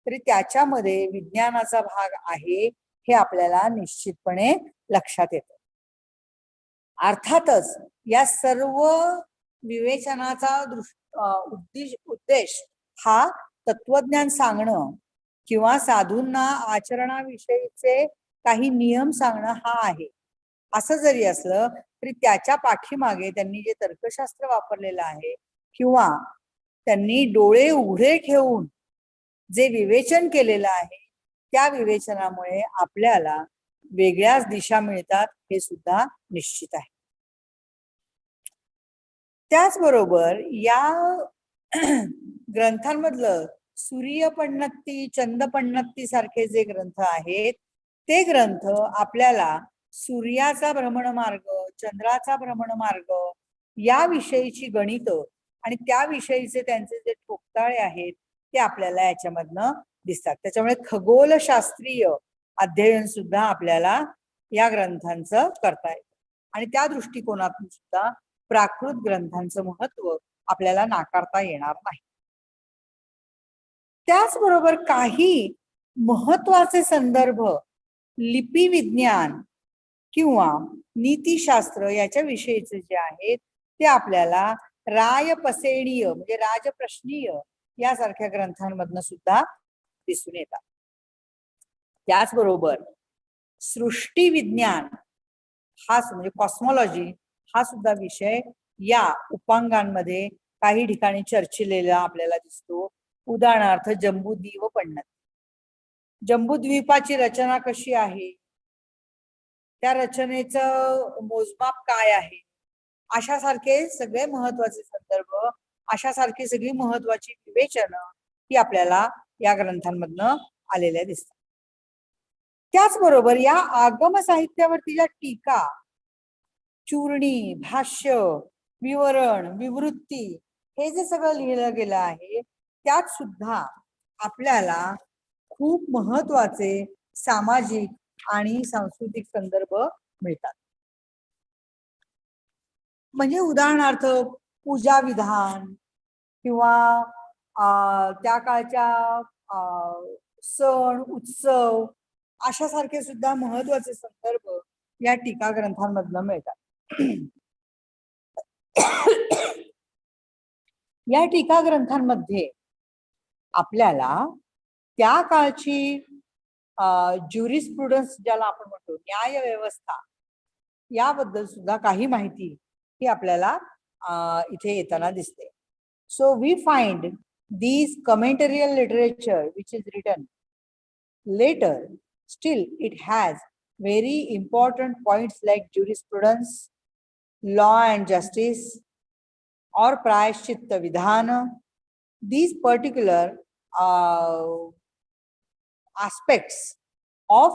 तरी त्याच्यामध्ये विज्ञानाचा भाग आहे हे आपल्याला निश्चितपणे लक्षात येतं. अर्थातच या सर्व विवेचनाचा उद्देश हा तत्वज्ञान सांगणं किंवा साधूंना आचरणाविषयीचे काही नियम सांगणं हा आहे. असं जरी असलं तरी त्याच्या पाठीमागे त्यांनी जे तर्कशास्त्र वापरलेलं आहे किंवा त्यांनी डोळे उघडे ठेवून जे विवेचन केलेलं आहे त्या विवेचनामुळे आपल्याला वेगळ्याच दिशा मिळतात हे सुद्धा निश्चित आहे. त्याचबरोबर या ग्रंथांमधलं सूर्यपण्णत्ती, चंदपण्णत्ती सारखे जे ग्रंथ आहेत ते ग्रंथ आपल्याला सूर्याचा भ्रमणमार्ग, चंद्राचा भ्रमणमार्ग याविषयीची गणित आणि त्याविषयीचे त्यांचे जे ठोकताळे आहेत ते आपल्याला याच्यामधनं दिसतात. त्याच्यामुळे खगोलशास्त्रीय अध्ययन सुद्धा आपल्याला या ग्रंथांचं करता येतं आणि त्या दृष्टिकोनातून सुद्धा प्राकृत ग्रंथांचं महत्व आपल्याला नाकारता येणार नाही. त्याचबरोबर काही महत्वाचे संदर्भ लिपी विज्ञान किंवा नीतिशास्त्र याच्या विषयीचे जे आहेत ते आपल्याला रायपसेणीय म्हणजे राजप्रश्नीय यासारख्या ग्रंथांमधनं सुद्धा दिसून येतात. त्याचबरोबर सृष्टी विज्ञान हा म्हणजे कॉस्मॉलॉजी हा सुद्धा विषय या उपांगांमध्ये काही ठिकाणी चर्चिलेला आपल्याला दिसतो. उदाहरणार्थ जम्बूद्वीप पण्णत, जम्बूद्वीपाची रचना कशी आहे, त्या रचनेचं मोजमाप काय आहे, अशासारखे सगळे महत्वाचे संदर्भ, अशासारखी सगळी महत्वाची विवेचनं ही आपल्याला या ग्रंथांमधनं आलेल्या दिसतात. त्याचबरोबर या आगम साहित्यावरती ज्या टीका, चूर्णी, भाष्य, विवरण, विवृत्ती हे जे सगळं लिहिलं गेलं आहे त्यात सुद्धा आपल्याला खूप महत्वाचे सामाजिक आणि सांस्कृतिक संदर्भ मिळतात. म्हणजे उदाहरणार्थ पूजा विधान किंवा त्या काळच्या सण उत्सव अशासारखे सुद्धा महत्वाचे संदर्भ या टीका ग्रंथांमधनं मिळतात. या टीका ग्रंथांमध्ये आपल्याला त्या काळची ज्युरिस्प्रुडन्स ज्याला आपण म्हणतो, न्याय व्यवस्था, याबद्दल सुद्धा काही माहिती ही आपल्याला इथे येताना दिसते. So we find these commentarial literature which is written later, still it has very important points like jurisprudence, law and justice, or prayaschitta vidhana. These particular aspects of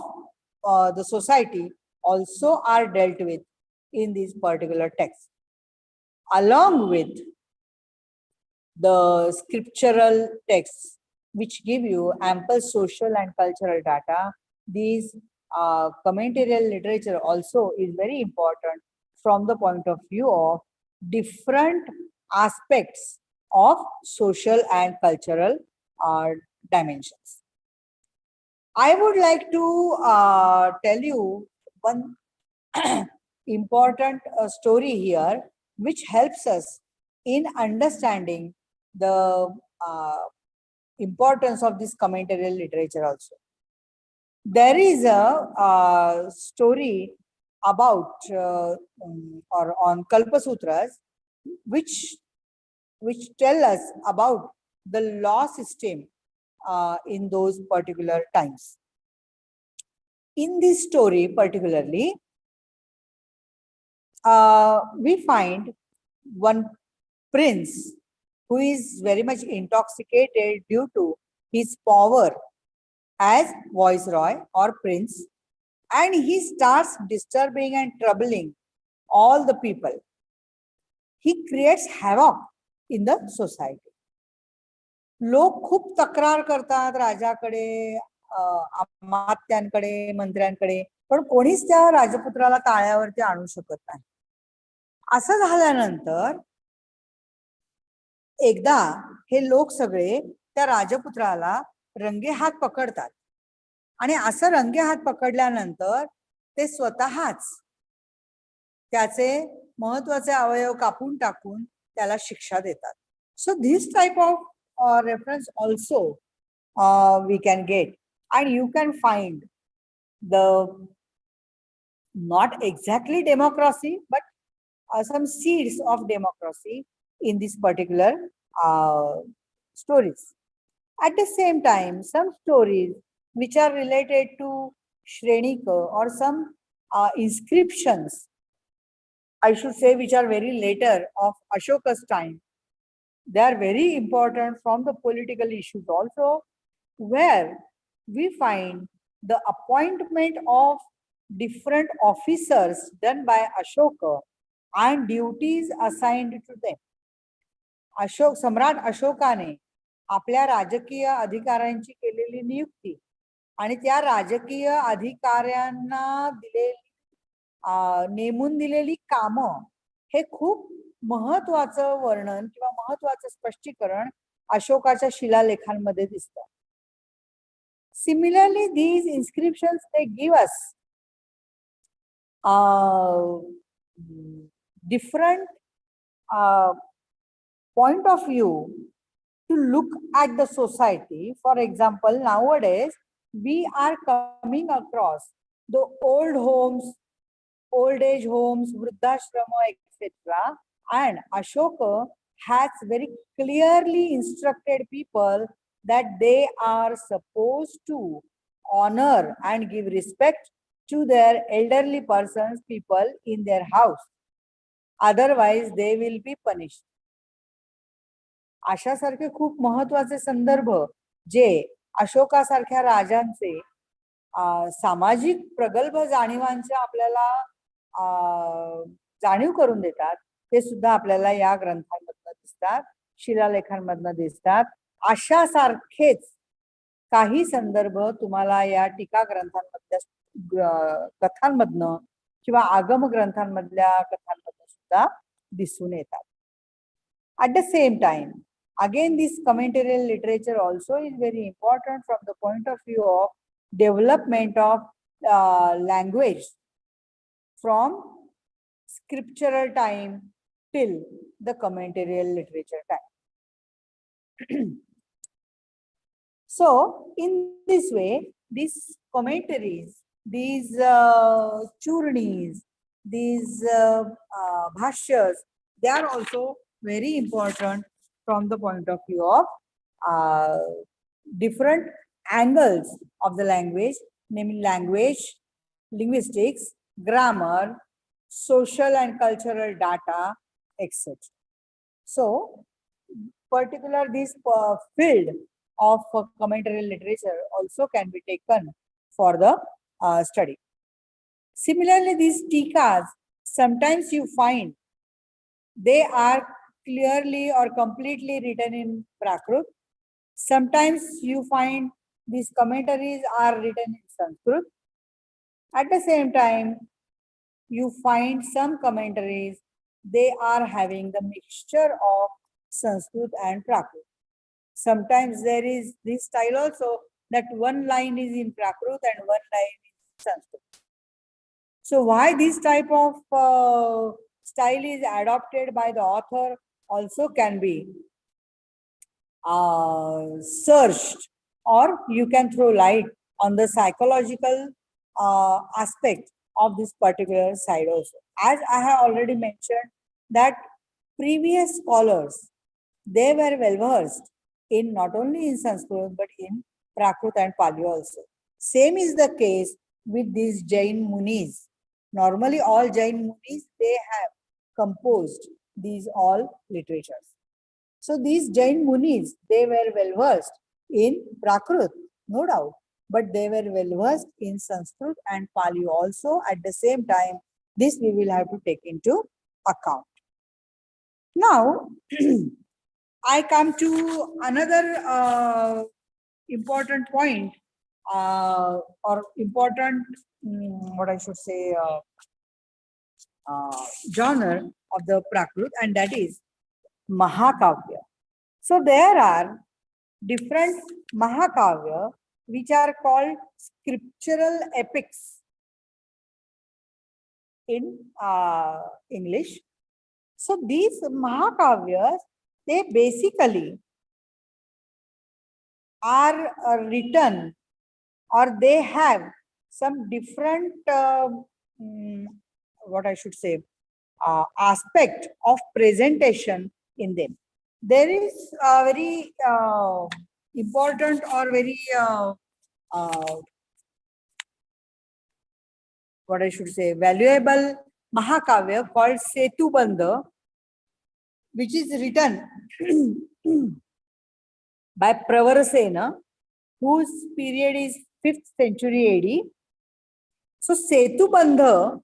the society also are dealt with in these particular texts, along with the scriptural texts which give you ample social and cultural data. These commentarial literature also is very important from the point of view of different aspects of social and cultural dimensions. I would like to tell you one important story here which helps us in understanding the importance of this commentarial literature also. There is a story about or on Kalpasutras which tell us about the law system in those particular times. In this story particularly, we find one prince who is very much intoxicated due to his power as viceroy or prince, and he starts disturbing and troubling all the people. He creates havoc in the society. लोक खूप तक्रार करतात राजाकडे, अमात्यांकडे, मंत्र्यांकडे, पण कोणीच त्या राजपुत्राला ताळ्यावरती आणू शकत नाही. असं झाल्यानंतर एकदा हे लोक सगळे त्या राजपुत्राला रंगेहात पकडतात, आणि असं रंगेहात पकडल्यानंतर ते स्वतःच त्याचे महत्वाचे अवयव कापून टाकून त्याला शिक्षा देतात. So this type of reference also we can get, and you can find the not exactly democracy but some seeds of democracy in this particular stories. At the same time, some stories which are related to Shrenika or some inscriptions, I should say, which are very later of Ashoka's time, they are very important from the political issues also, where we find the appointment of different officers done by Ashoka and duties assigned to them. सम्राट अशोकाने आपल्या राजकीय अधिकाऱ्यांची केलेली नियुक्ती आणि त्या राजकीय अधिकाऱ्यांना नेमून दिलेली कामं हे खूप महत्वाचं वर्णन किंवा महत्वाचं स्पष्टीकरण अशोकाच्या शिलालेखांमध्ये दिसतं. Similarly, these inscriptions, they give us different point of view to look at the society. For example, nowadays we are coming across the old homes, old age homes, vruddhashrama, etc. And Ashoka has very clearly instructed people that they are supposed to honor and give respect to their elderly persons, people in their house. Otherwise, they will be punished. अशासारखे खूप महत्वाचे संदर्भ जे अशोकासारख्या राजांचे सामाजिक प्रगल्भ जाणीवांचे आपल्याला जाणीव करून देतात, ते सुद्धा आपल्याला या ग्रंथांमधनं दिसतात, शिलालेखांमधनं दिसतात. अशा सारखेच काही संदर्भ तुम्हाला या टीका ग्रंथांमधल्या कथांमधनं किंवा आगम ग्रंथांमधल्या कथांमधनं सुद्धा दिसून येतात. At the same time, again, this commentarial literature also is very important from the point of view of development of language from scriptural time till the commentarial literature time. So, in this way, these commentaries, these churnis, these bhashyas, they are also very important from the point of view of uh, different angles of the language, namely language, linguistics, grammar, social and cultural data, etc. So, particular this field of commentary literature also can be taken for the study. Similarly, these tikas, sometimes you find they are clearly or completely written in Prakrit. Sometimes you find these commentaries are written in Sanskrit. At the same time, you find some commentaries, they are having the mixture of Sanskrit and Prakrit. Sometimes there is this style also that one line is in Prakrit and one line is in Sanskrit. So why this type of style is adopted by the author also can be searched, or you can throw light on the psychological aspect of this particular side also. As I have already mentioned that previous scholars, they were well versed in not only in Sanskrit but in Prakrit and Pali also. Same is the case with these Jain Munis. Normally all Jain Munis, they have composed these all literatures. So these Jain Munis, they were well versed in Prakrit, no doubt, but they were well versed in Sanskrit and Pali also. At the same time, this we will have to take into account. Now, I come to another important point or important, what I should say, genre of the Prakrit, and that is Mahakavya. So there are different Mahakavya which are called scriptural epics in English. So these Mahakavyas, they basically are written, or they have some different what I should say aspect of presentation in them. There is a very important or very what I should say valuable Mahakavya called Setubandha, which is written by Pravarasena, whose period is 5th century AD. So Setubandha,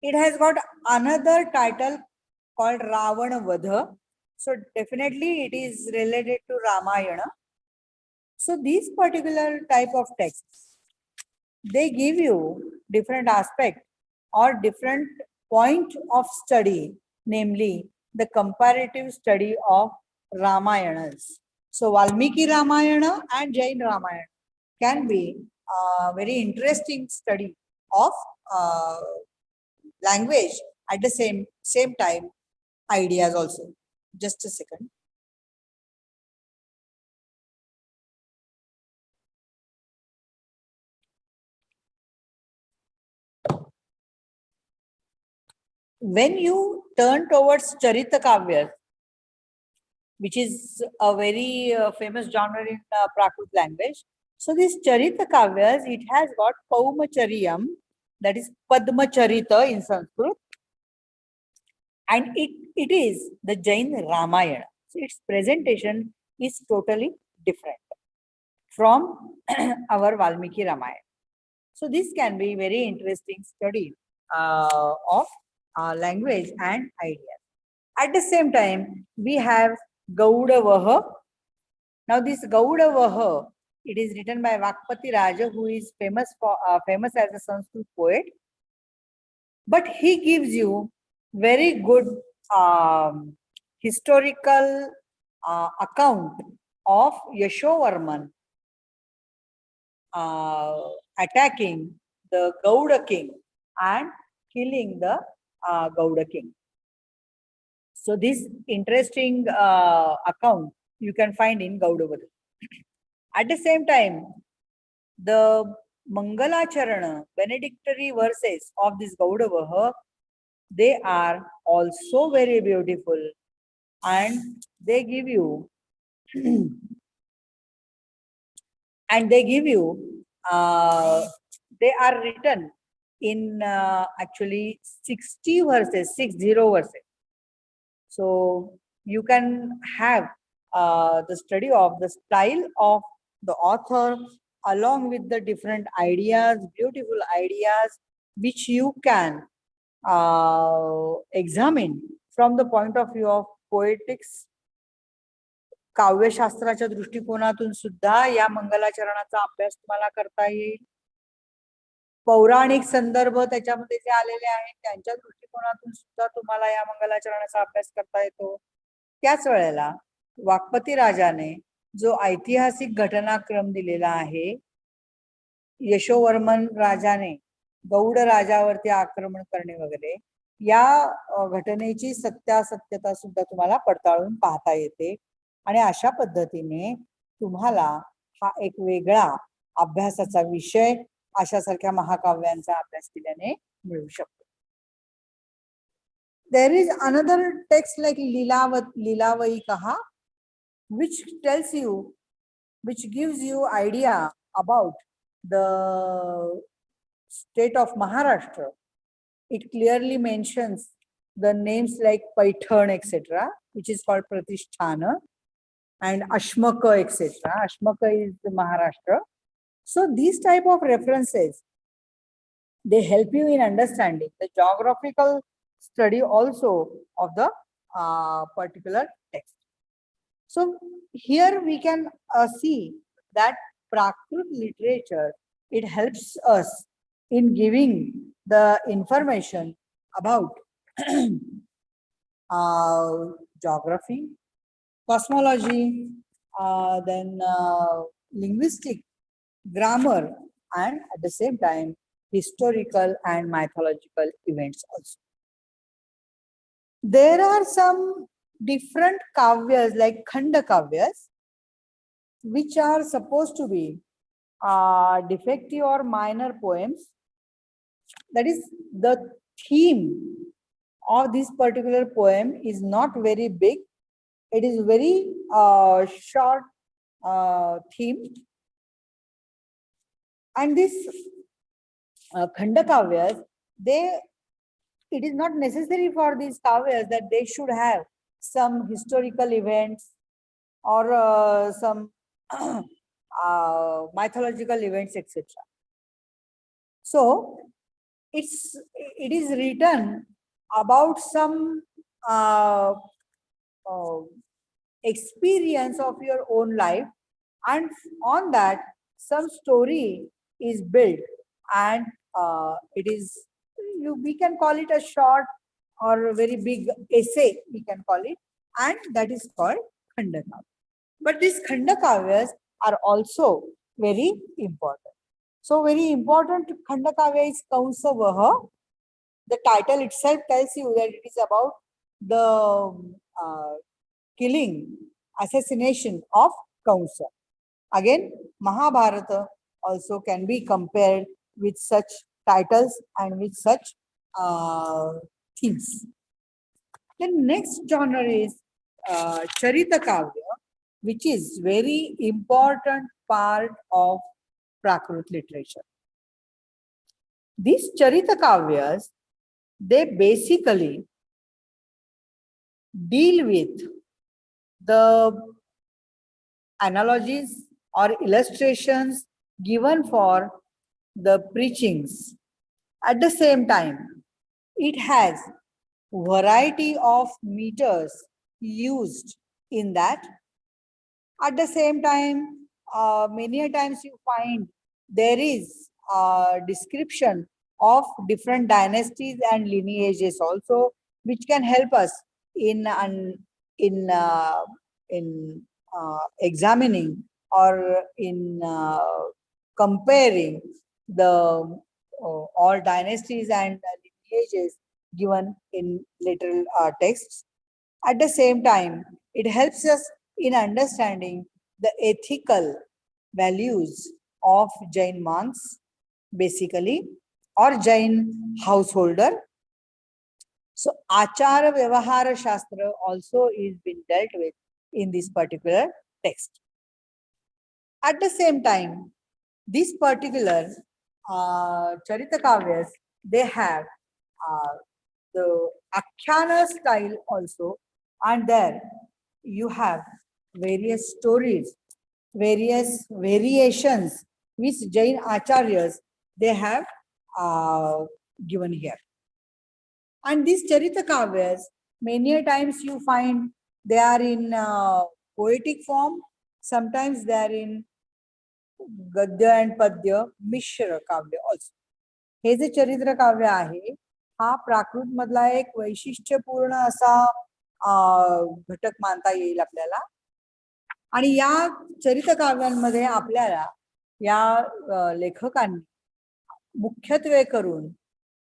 it has got another title called Ravana Vadha. So definitely it is related to Ramayana. So these particular type of texts, they give you different aspect or different point of study, namely the comparative study of Ramayanas. So Valmiki Ramayana and Jain Ramayana can be a very interesting study of language, at the same time ideas also. Just a second. When you turn towards Charita Kavyas, which is a very famous genre in Prakrit language. So this Charita Kavyas, it has got Paumachariyam, that is Padmacharita in Sanskrit, and it is the Jain Ramayana. So its presentation is totally different from our Valmiki Ramayana. So this can be very interesting study of language and ideas. At the same time, we have Gaudavaha. Now this Gaudavaha, it is written by Vakpati Raja, who is famous as a Sanskrit poet. But he gives you very good historical account of Yashovarman attacking the Gauda king and killing the Gauda king. So this interesting account you can find in Gaudavada. At the same time, the Mangalacharana, benedictory verses of this Gaudavaha, they are also very beautiful, and they give you and they give you they are written in actually 60 verses, 60 verses. So you can have the study of the style of the author along with the different ideas, beautiful ideas, which you can examine from the point of view of poetics. काव्यशास्त्राच्या दृष्टिकोनातून सुद्धा या मंगलाचरणाचा अभ्यास तुम्हाला करता येईल. पौराणिक संदर्भ त्याच्यामध्ये जे आलेले आहेत त्यांच्या दृष्टिकोनातून सुद्धा तुम्हाला या मंगलाचरणाचा अभ्यास करता येतो. त्याच वेळेला वाक्पती राजाने जो ऐतिहासिक घटनाक्रम दिलेला आहे, यशोवर्मन राजाने गौड राजावरती आक्रमण करणे वगैरे, या घटनेची सत्यासत्यता सुद्धा तुम्हाला पडताळून पाहता येते. आणि अशा पद्धतीने तुम्हाला हा एक वेगळा अभ्यासाचा विषय अशासारख्या महाकाव्यांचा अभ्यास केल्याने मिळू शकतो. There is another text like Lilavai Kaha, which tells you, which gives you idea about the state of Maharashtra. It clearly mentions the names like Paithan, etc., which is called Pratisthana, and Ashmaka, etc. Ashmaka is the Maharashtra. So these type of references, they help you in understanding the geographical study also of the particular text. So here we can see that Prakrit literature, it helps us in giving the information about geography, cosmology, then linguistic, grammar, and at the same time historical and mythological events also. There are some different kavyas like khanda kavyas, which are supposed to be defective or minor poems. That is, the theme of this particular poem is not very big. It is very short theme. And this khanda kavyas, it is not necessary for these kavyas that they should have some historical events or some mythological events, etc. So it is written about some experience of your own life, and on that some story is built, and it is, we can call it a short or a very big essay, we can call it, and that is called khanda kavya. But these khanda kavyas are also very important. So very important khanda kavya is Kausavaha. The title itself tells you that it is about the killing, assassination of Kausa. Again, Mahabharata also can be compared with such titles and with such themes. The next genre is Charita Kavya, which is very important part of Prakrit literature. These Charita Kavyas, they basically deal with the analogies or illustrations given for the preachings. At the same time, it has variety of meters used in that. At the same time, many a times you find there is a description of different dynasties and lineages also, which can help us in examining or in comparing the all dynasties and lineages given in literal texts. At the same time, it helps us in understanding the ethical values of Jain monks, basically, or Jain householder. So, Achara Vyavahara Shastra also is being dealt with in this particular text. At the same time, these particular Charita Kavyas, they have the Akhyana style also, and there you have various stories, various variations which Jain Acharyas they have given here. And these Charita Kavyas, many a times you find they are in poetic form, sometimes they are in Gadya and Padya Mishra Kavya also. हे जे चरित्र काव्य आहे हा प्राकृत मधला एक वैशिष्ट्यपूर्ण असा घटक मानता येईल आपल्याला. आणि या चरित्र काव्यांमध्ये आपल्याला या लेखकांनी मुख्यत्वे करून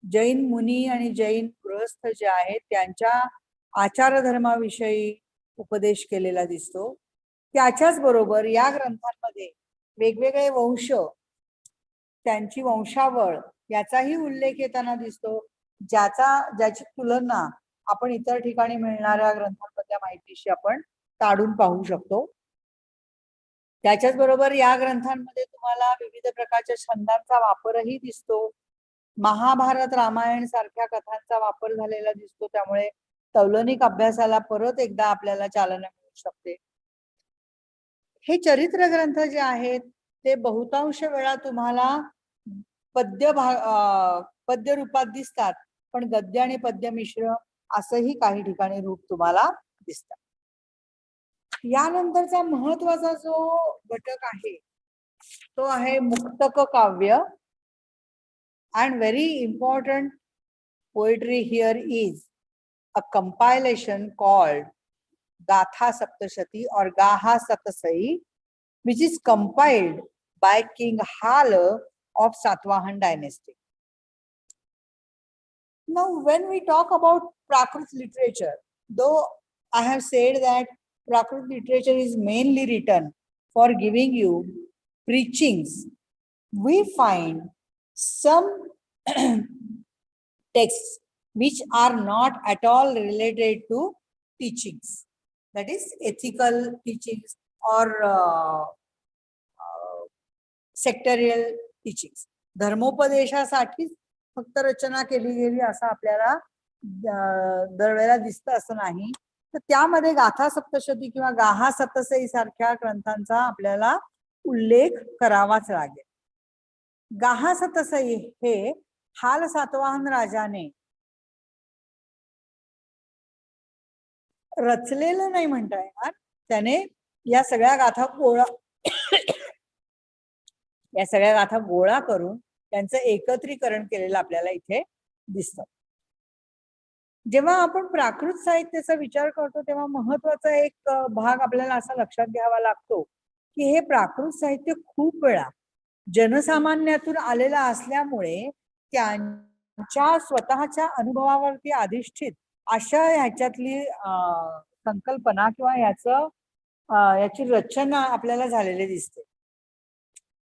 जैन मुनी आणि जैन गृहस्थ जे आहेत त्यांच्या आचारधर्माविषयी उपदेश केलेला दिसतो. त्याच्याच बरोबर या ग्रंथांमध्ये वेगवेगळे वंश, त्यांची वंशावळ याचाही उल्लेख येताना दिसतो, ज्याची तुलना आपण इतर ठिकाणी मिळणाऱ्या ग्रंथांमधल्या माहितीशी आपण काढून पाहू शकतो. त्याच्याच बरोबर या ग्रंथांमध्ये तुम्हाला विविध प्रकारच्या छंदांचा वापरही दिसतो. महाभारत रामायण सारख्या कथांचा वापर झालेला दिसतो. त्यामुळे तौलनिक अभ्यासाला परत एकदा आपल्याला चालना मिळू शकते. हे चरित्र ग्रंथ जे आहेत ते बहुतांश वेळा तुम्हाला पद्य रूपात दिसतात, पण गद्य आणि पद्य मिश्र असंही काही ठिकाणी रूप तुम्हाला दिसतात. यानंतरचा महत्वाचा जो घटक आहे तो आहे मुक्तक काव्य. And very important poetry here is a compilation called Gatha Saptashati or Gaha Satasai, which is compiled by King Hala of Satvahan dynasty. Now, when we talk about Prakrit literature, though I have said that Prakrit literature is mainly written for giving you preachings, we find some texts which are not at all related to teachings, that is ethical teachings or sectorial teachings. धर्मोपदेशासाठी फक्त रचना केली गेली असं आपल्याला दरवेळेला दिसतं असं नाही. तर त्यामध्ये गाथा सप्तशती किंवा गाहा सतसई सारख्या ग्रंथांचा आपल्याला उल्लेख करावाच लागेल. गाहा सतसई हे हाल सातवाहन राजाने रचलेलं नाही म्हणता येणार, त्याने या सगळ्या गाथा गोळा करून त्यांचं एकत्रीकरण केलेलं आपल्याला इथे दिसतं. जेव्हा आपण प्राकृत साहित्याचा विचार करतो तेव्हा महत्वाचा एक भाग आपल्याला असा लक्षात घ्यावा लागतो की हे प्राकृत साहित्य खूप वेळा जनसामान्यातून आलेला असल्यामुळे त्यांच्या स्वतःच्या अनुभवावरती अधिष्ठित अशा ह्याच्यातली संकल्पना किंवा याची रचना आपल्याला झालेली दिसते.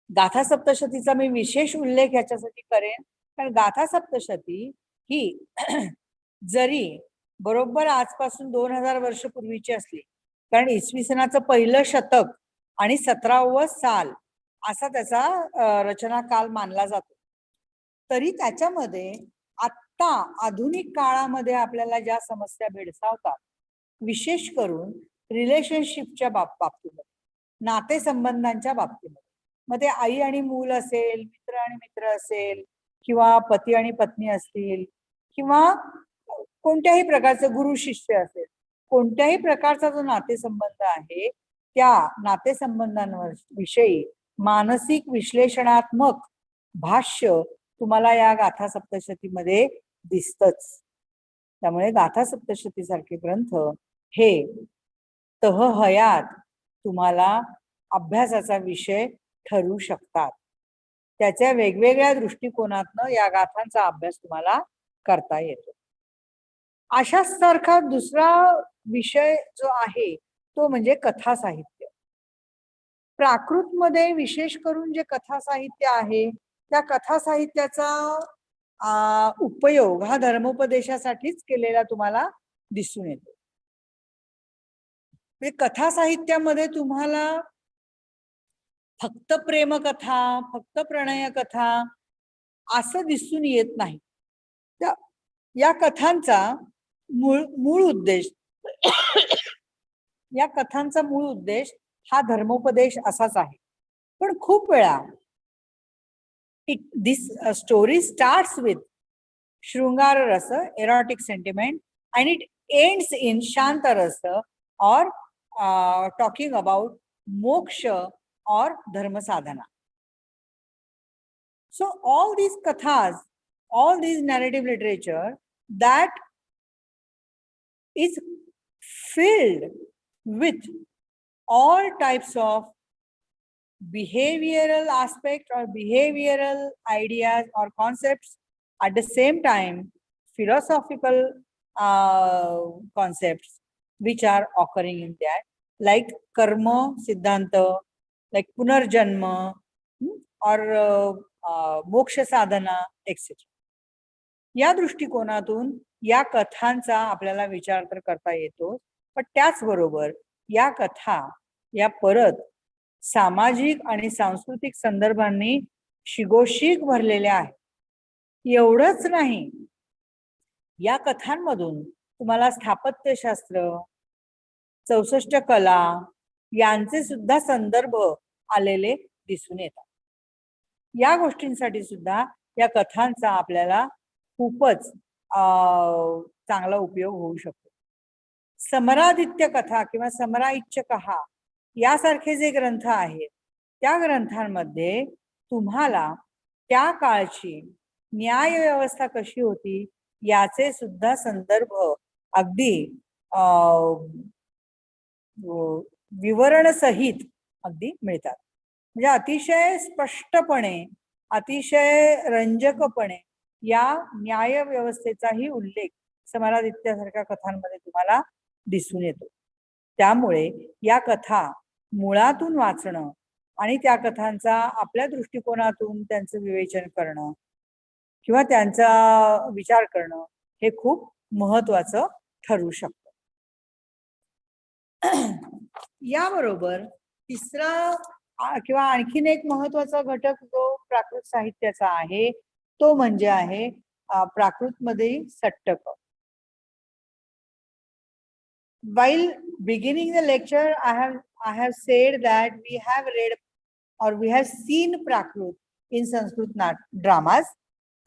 गाथा सप्तशतीचा मी विशेष उल्लेख याच्यासाठी करेन, कारण गाथा सप्तशती ही जरी बरोबर आजपासून 2000 वर्ष पूर्वीची असली, कारण इसवी सनाचं पहिलं शतक आणि 17वं साल असा त्याचा रचना काल मानला जातो, तरी त्याच्यामध्ये आत्ता आधुनिक काळामध्ये आपल्याला ज्या समस्या भेडसावतात, विशेष करून रिलेशनशिपच्या बाबतीमध्ये, नातेसंबंधांच्या बाबतीमध्ये, मग ते आई आणि मूल असेल, मित्र आणि मित्र असेल, किंवा पती आणि पत्नी असतील, किंवा कोणत्याही प्रकारचं गुरु शिष्य असेल, कोणत्याही प्रकारचा जो नातेसंबंध आहे त्या नातेसंबंधांवर विषयी मानसिक विश्लेषणात्मक भाष्य तुम्हाला या गाथा सप्तशतीमध्ये दिसतच. त्यामुळे गाथा सप्तशती सारखे ग्रंथ हे तहहयात तुम्हाला अभ्यासाचा विषय ठरू शकतात. त्याच्या वेगवेगळ्या दृष्टिकोनातनं या गाथांचा अभ्यास तुम्हाला करता येतो. अशाच सारखा दुसरा विषय जो आहे तो म्हणजे कथा साहित्य. प्राकृतमध्ये विशेष करून जे कथा साहित्य आहे त्या कथा साहित्याचा उपयोग हा धर्मोपदेशासाठीच केलेला तुम्हाला दिसून येतो. म्हणजे कथा साहित्यामध्ये तुम्हाला फक्त प्रेमकथा, फक्त प्रणय कथा असं दिसून येत नाही. या कथांचा मूळ उद्देश या कथांचा मूळ उद्देश हा धर्मोपदेश असाच आहे. पण खूप वेळा this story starts with shringar ras, erotic sentiment, and it ends in shanta rasa or talking about moksha or dharma sadhana. So all these kathas, all these narrative literature that is filled with all types of behavioral aspect or behavioral ideas or concepts, at the same time philosophical concepts which are occurring in that, like karma siddhanta, like punarjanma, or moksha sadhana, etc. या दृष्टिकोनातून या कथांचा आपल्याला विचार तर करता येतो, पण त्याचबरोबर या कथा या परत सामाजिक आणि सांस्कृतिक संदर्भांनी शिगोशीग भरलेल्या आहेत. एवढंच नाही, या कथांमधून तुम्हाला स्थापत्यशास्त्र, 64 कला यांचे सुद्धा संदर्भ आलेले दिसून येतात. या गोष्टींसाठी सुद्धा या कथांचा आपल्याला खूपच चांगला उपयोग होऊ शकतो. समरादित्य कथा किंवा समराइच्य कहा यासारखे जे ग्रंथ आहेत त्या ग्रंथांमध्ये तुम्हाला त्या काळची न्याय व्यवस्था कशी होती याचे सुद्धा संदर्भ अगदी विवरण सहित अगदी मिळतात. म्हणजे अतिशय स्पष्टपणे, अतिशय रंजकपणे या न्याय व्यवस्थेचाही उल्लेख समरादित्यासारख्या कथांमध्ये तुम्हाला दिसून येतो. त्यामुळे या कथा मुळातून वाचणं आणि त्या कथांचा आपल्या दृष्टिकोनातून त्यांचं विवेचन करणं किंवा त्यांचा विचार करणं हे खूप महत्वाचं ठरू शकतं. याबरोबर तिसरा किंवा आणखीन एक महत्वाचा घटक जो प्राकृत साहित्याचा आहे तो म्हणजे आहे प्राकृतमध्ये सट्टक. While beginning the lecture, I have said that we have read or we have seen Prakrit in Sanskrit dramas,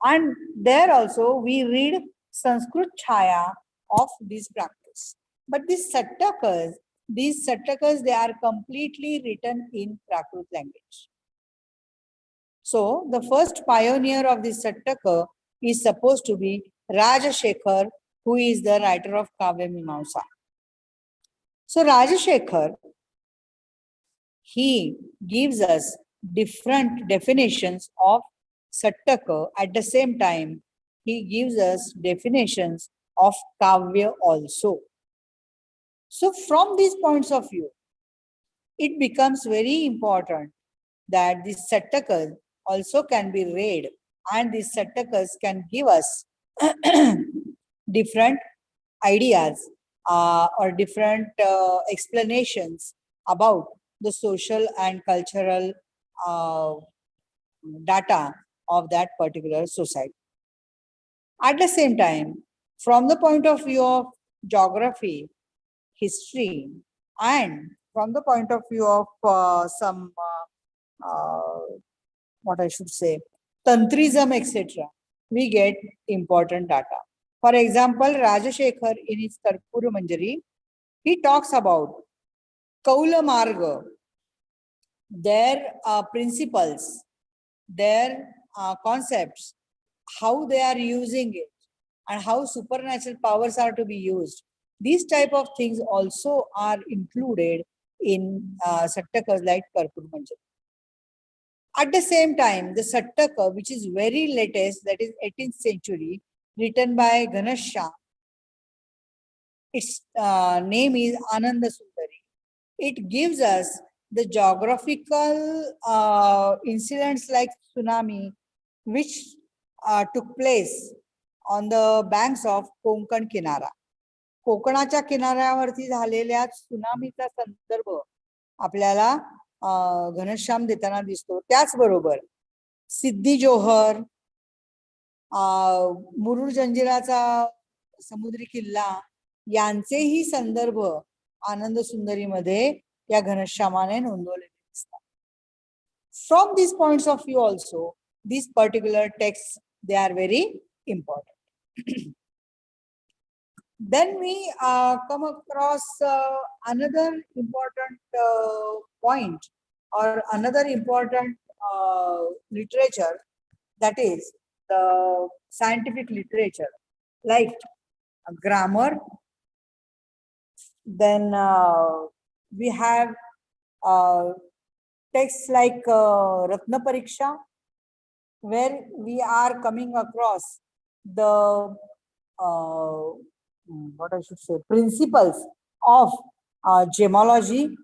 and there also we read Sanskrit chaya of these Prakrits. But these Sattakas, they are completely written in Prakrit language. So the first pioneer of this Sattaka is supposed to be Rajashekhar, who is the writer of Kavya Mimamsa. So Rajashekhar, he gives us different definitions of Sattaka. At the same time, he gives us definitions of Kavya also. So from these points of view, it becomes very important that these Sattakas also can be read, and these Sattakas can give us different ideas or different explanations about the social and cultural data of that particular society. At the same time, from the point of view of geography, history, and from the point of view of what I should say, tantrism, etc., we get important data. For example, Rajashekhar in his Karpura Manjari, he talks about Kaula Marga, their principles, their concepts, how they are using it, and how supernatural powers are to be used. These type of things also are included in Sattakas like Karpura Manjari. At the same time, the Sattaka, which is very latest, that is 18th century, written by Ganasha, its name is Ananda Sundari. It gives us the geographical incidents like tsunami, which took place on the banks of Konkan Kinara. कोकणाच्या किनाऱ्यावरती झालेल्या त्सुनामीचा संदर्भ आपल्याला घनश्याम देताना दिसतो. त्याचबरोबर सिद्धी जोहर, मुरुड जंजिराचा समुद्री किल्ला यांचेही संदर्भ आनंद सुंदरीमध्ये या घनश्यामाने नोंदवलेले दिसतात. From these points of view also, these particular texts, they are very important. Then we come across another important point or another important literature, that is the scientific literature like grammar. Then we have texts like Ratna Pariksha, where we are coming across the what I should say, principles of gemology.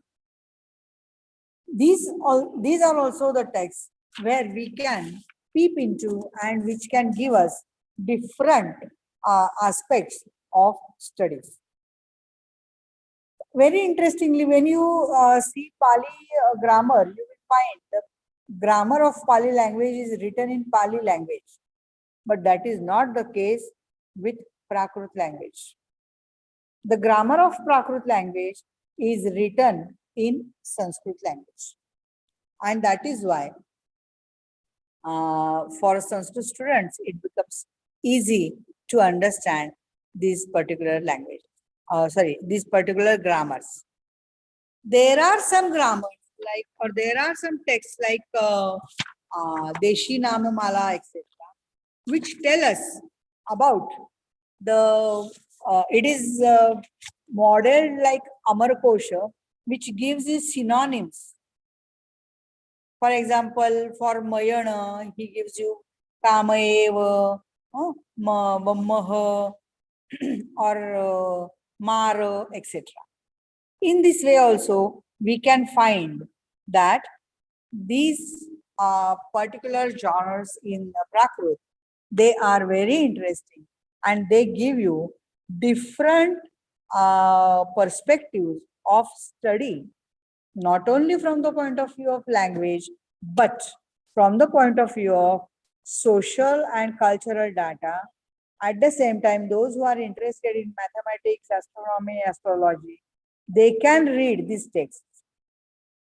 These are also the texts where we can peep into and which can give us different aspects of studies. Very interestingly, when you see Pali grammar, you will find the grammar of Pali language is written in Pali language, but that is not the case with Prakrit language. The grammar of Prakrit language is written in Sanskrit language, and that is why for Sanskrit students it becomes easy to understand this particular language. These particular grammars. There are some grammars like, or there are some texts like Deshi Namamala, etc., which tell us about the, it is modeled like Amarkosha, which gives you synonyms. For example, for Mayana, he gives you Kamaeva, Mammaha, or Mara, etc. In this way also, we can find that these particular genres in Prakrit, they are very interesting and they give you different perspectives of study, not only from the point of view of language, but from the point of view of social and cultural data. At the same time, those who are interested in mathematics, astronomy, astrology, they can read these texts.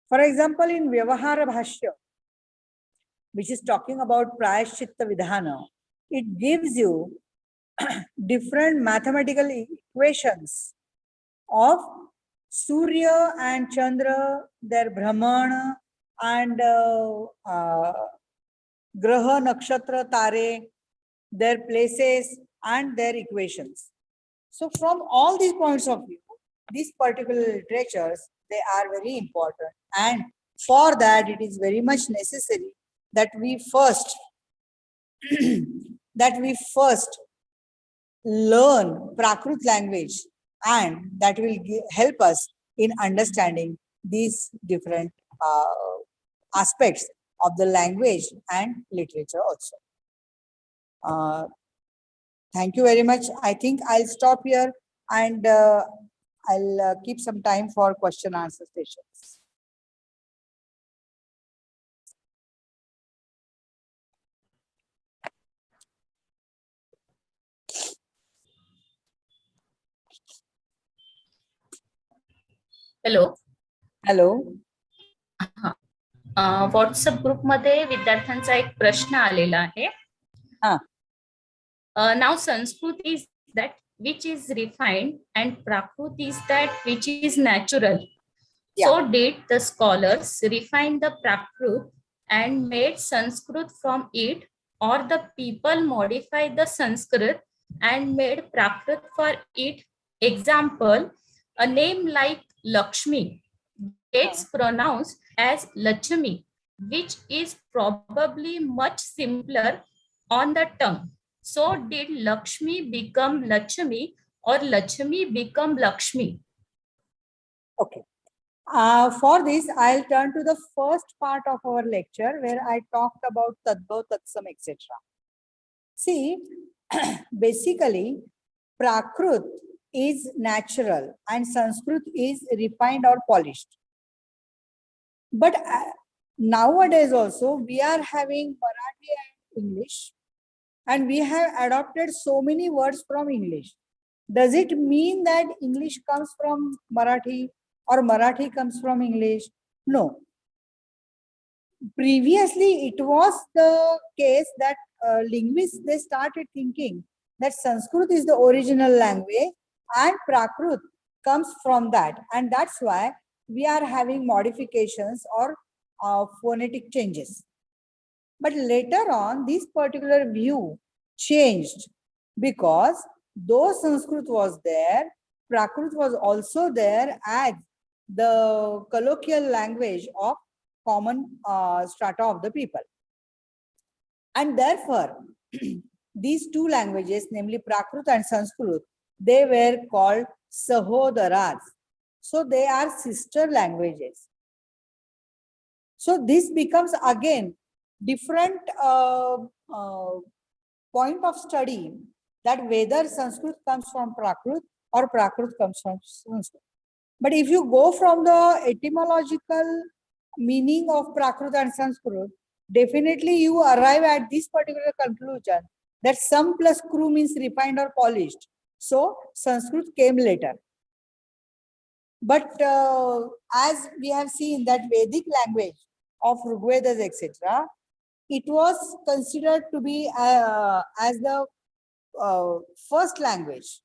For example, in Vyavahara Bhashya, which is talking about Prayaschitta Vidhana, it gives you different mathematical equations of Surya and Chandra, their Brahmana, and Graha, Nakshatra, Tare, their places and their equations. So from all these points of view, these particular literatures, they are very important, and for that it is very much necessary that we first learn Prakrit language, and that will help us in understanding these different aspects of the language and literature also. Thank you very much. I think I'll stop here, and I'll keep some time for question answer sessions. Hello. Hello. WhatsApp ग्रुपमध्ये विद्यार्थ्यांचा एक प्रश्न आलेला आहे. Now Sanskrit is that which is refined and Prakrit is that which is natural. So did the scholars refine the Prakrit and made Sanskrit from it, or the people modified the Sanskrit and made Prakrit for it? Example, a name like Lakshmi gets pronounced as Lachmi, which is probably much simpler on the tongue. So did Lakshmi become Lachmi, or Lakshmi become Lakshmi? Okay. For this, I'll turn to the first part of our lecture where I talked about Tadbhav, Tatsam, etc. See, basically, Prakrit is natural and Sanskrit is refined or polished. But nowadays also, we are having Marathi and English, and we have adopted so many words from English. Does it mean that English comes from Marathi or Marathi comes from English? No. Previously, it was the case that linguists, they started thinking that Sanskrit is the original language and Prakrit comes from that. And that's why we are having modifications or phonetic changes. But later on, this particular view changed because though Sanskrit was there, Prakrit was also there as the colloquial language of common strata of the people. And therefore, these two languages, namely Prakrit and Sanskrit, they were called Sahodaras. So they are sister languages. So this becomes again different point of study, that whether Sanskrit comes from Prakrit or Prakrit comes from Sanskrit. But if you go from the etymological meaning of Prakrit and Sanskrit, definitely you arrive at this particular conclusion that Sam plus Kru means refined or polished. So Sanskrit came later. But as we have seen that Vedic language of Rigvedas, etc., it was considered to be as the first language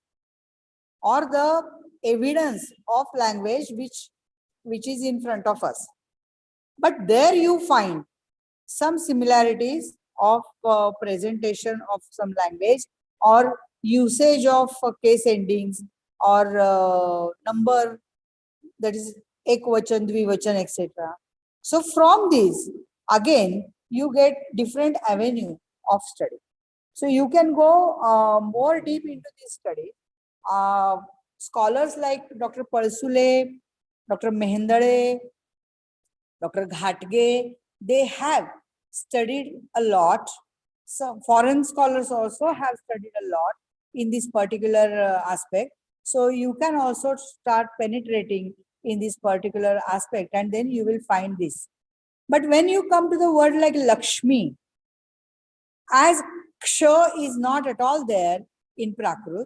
or the evidence of language which is in front of us. But there you find some similarities of presentation of some language or usage of case endings or number, that is ekvachan, dvivachan, etc. So from these, again, you get different avenue of study. So you can go more deep into this study. Scholars like Dr. Palsule, Dr. Mehendale, Dr. Ghatge, they have studied a lot. Some foreign scholars also have studied a lot in this particular aspect. So you can also start penetrating in this particular aspect and then you will find this. But when you come to the word like Lakshmi, as Ksha is not at all there in Prakrit,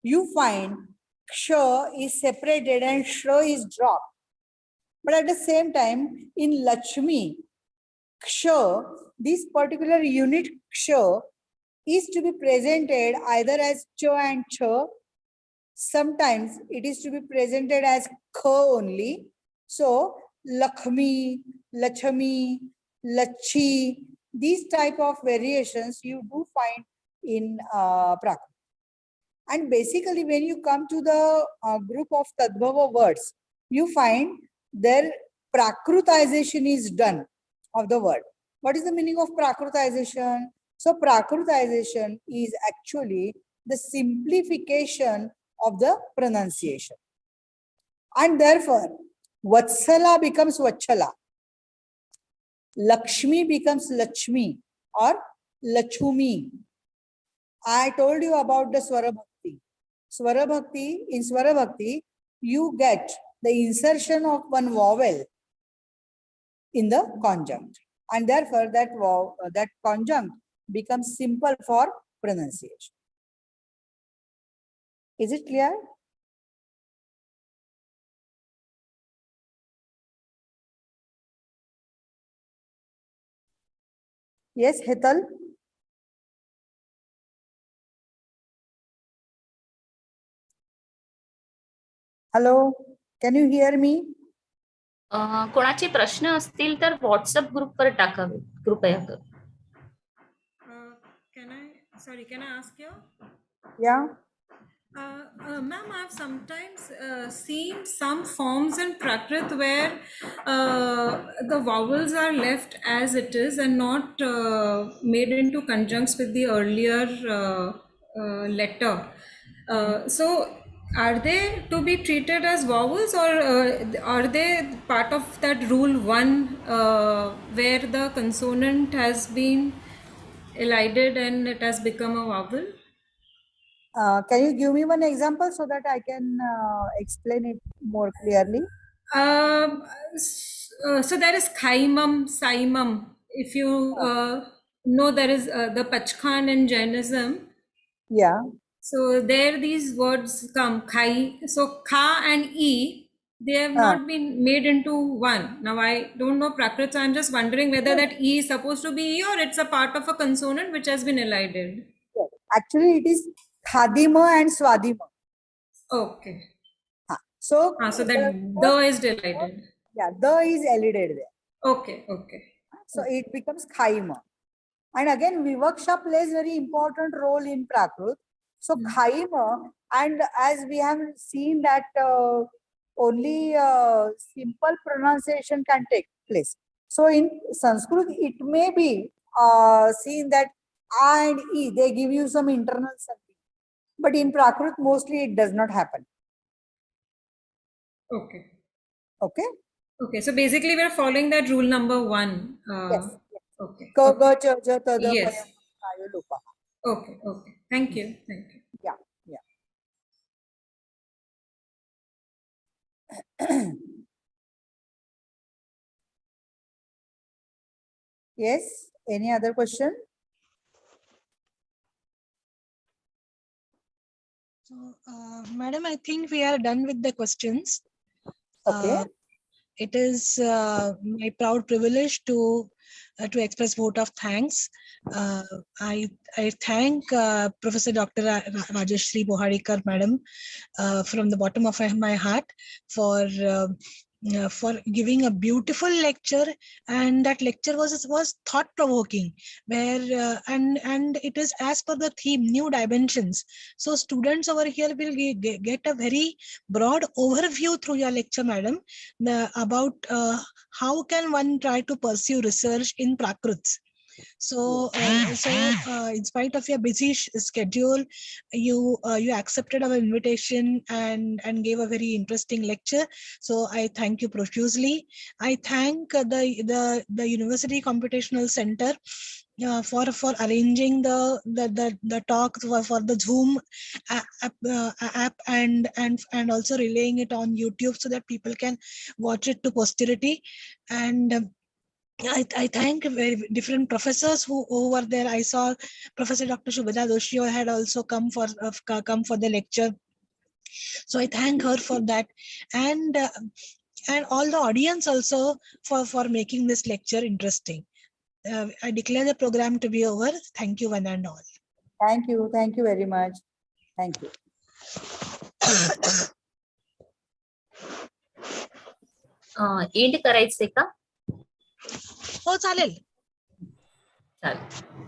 you find Ksha is separated and Shra is dropped. But at the same time, in Lakshmi, Ksha, this particular unit Ksha is to be presented either as Cha and Cha. Sometimes it is to be presented as Kha only. So, Lakshmi, Lachami, Lachi, these type of variations you do find in Prakrit. And basically, when you come to the group of Tadbhava words, you find their Prakritization is done of the word. What is the meaning of Prakritization? So, Prakritization is actually the simplification of the pronunciation. And therefore, Vatsala becomes Vachala. Lakshmi becomes Lachmi or Lachumi. I told you about the Swara Bhakti. Swara Bhakti, in Swara Bhakti, you get the insertion of one vowel in the conjunct. And therefore, that conjunct becomes simple for pronunciation. Is it clear? Yes, Hetal? Hello, can you hear me? कोणाचे प्रश्न असतील तर WhatsApp ग्रुपवर टाकावे कृपया कर. Can I ask you? Yeah. Ma'am, I've sometimes seen some forms in Prakrit where the vowels are left as it is and not made into conjuncts with the earlier letter. So are they to be treated as vowels, or are they part of that rule 1 where the consonant has been elided and it has become a vowel? Can you give me one example so that I can explain it more clearly? So there is Khaimam, Saimam. If you know, there is the Pachkhan in Jainism. Yeah. So there these words come, Khai. So Kha and E, they have Ah. not been made into one. Now I don't know Prakrit, so I'm just wondering whether that E is supposed to be E or it's a part of a consonant which has been elided. Yes. Actually, it is Khadima and Swadima. Okay. So, So the that first, the is elided. yeah, the is elided there. Okay, okay. So it becomes Khaima. And again, Vivaksha plays very important role in Prakrit. So Khaima, and as we have seen that only simple pronunciation can take place. So in Sanskrit, it may be seen that A and E, they give you some internal something. But in Prakrit, mostly it does not happen. Okay. Okay? Okay, so basically we're following that rule number 1. Yes. Okay. Ka, Okay. ga, cha, ja, ta, da, Yes. pa, ya, ma, ya, lupa. Okay. Okay. Thank you. Thank you. Yeah, yeah. Yes, any other question? So, madam, I think we are done with the questions. Okay. It is my proud privilege to express vote of thanks. I thank Professor Dr. Rajeshri Boharikar, madam, from the bottom of my heart for giving a beautiful lecture, and that lecture was thought provoking, where and it is as per the theme, new dimensions. So students over here will get a very broad overview through your lecture, madam, about how can one try to pursue research in Prakrits. So, in spite of your busy schedule, you accepted our invitation and gave a very interesting lecture. So I thank you profusely. I thank the University Computational Center for arranging the talk for the Zoom app and also relaying it on YouTube so that people can watch it to posterity. And I thank very different professors who were there. I saw Professor Dr. Shubhada Doshi had also come for the lecture. So I thank her for that, and all the audience also for making this lecture interesting. I declare the program to be over. Thank you, one and all. Thank you. Thank you very much. Thank you. And करायचंय का? हो चालेल. चालेल.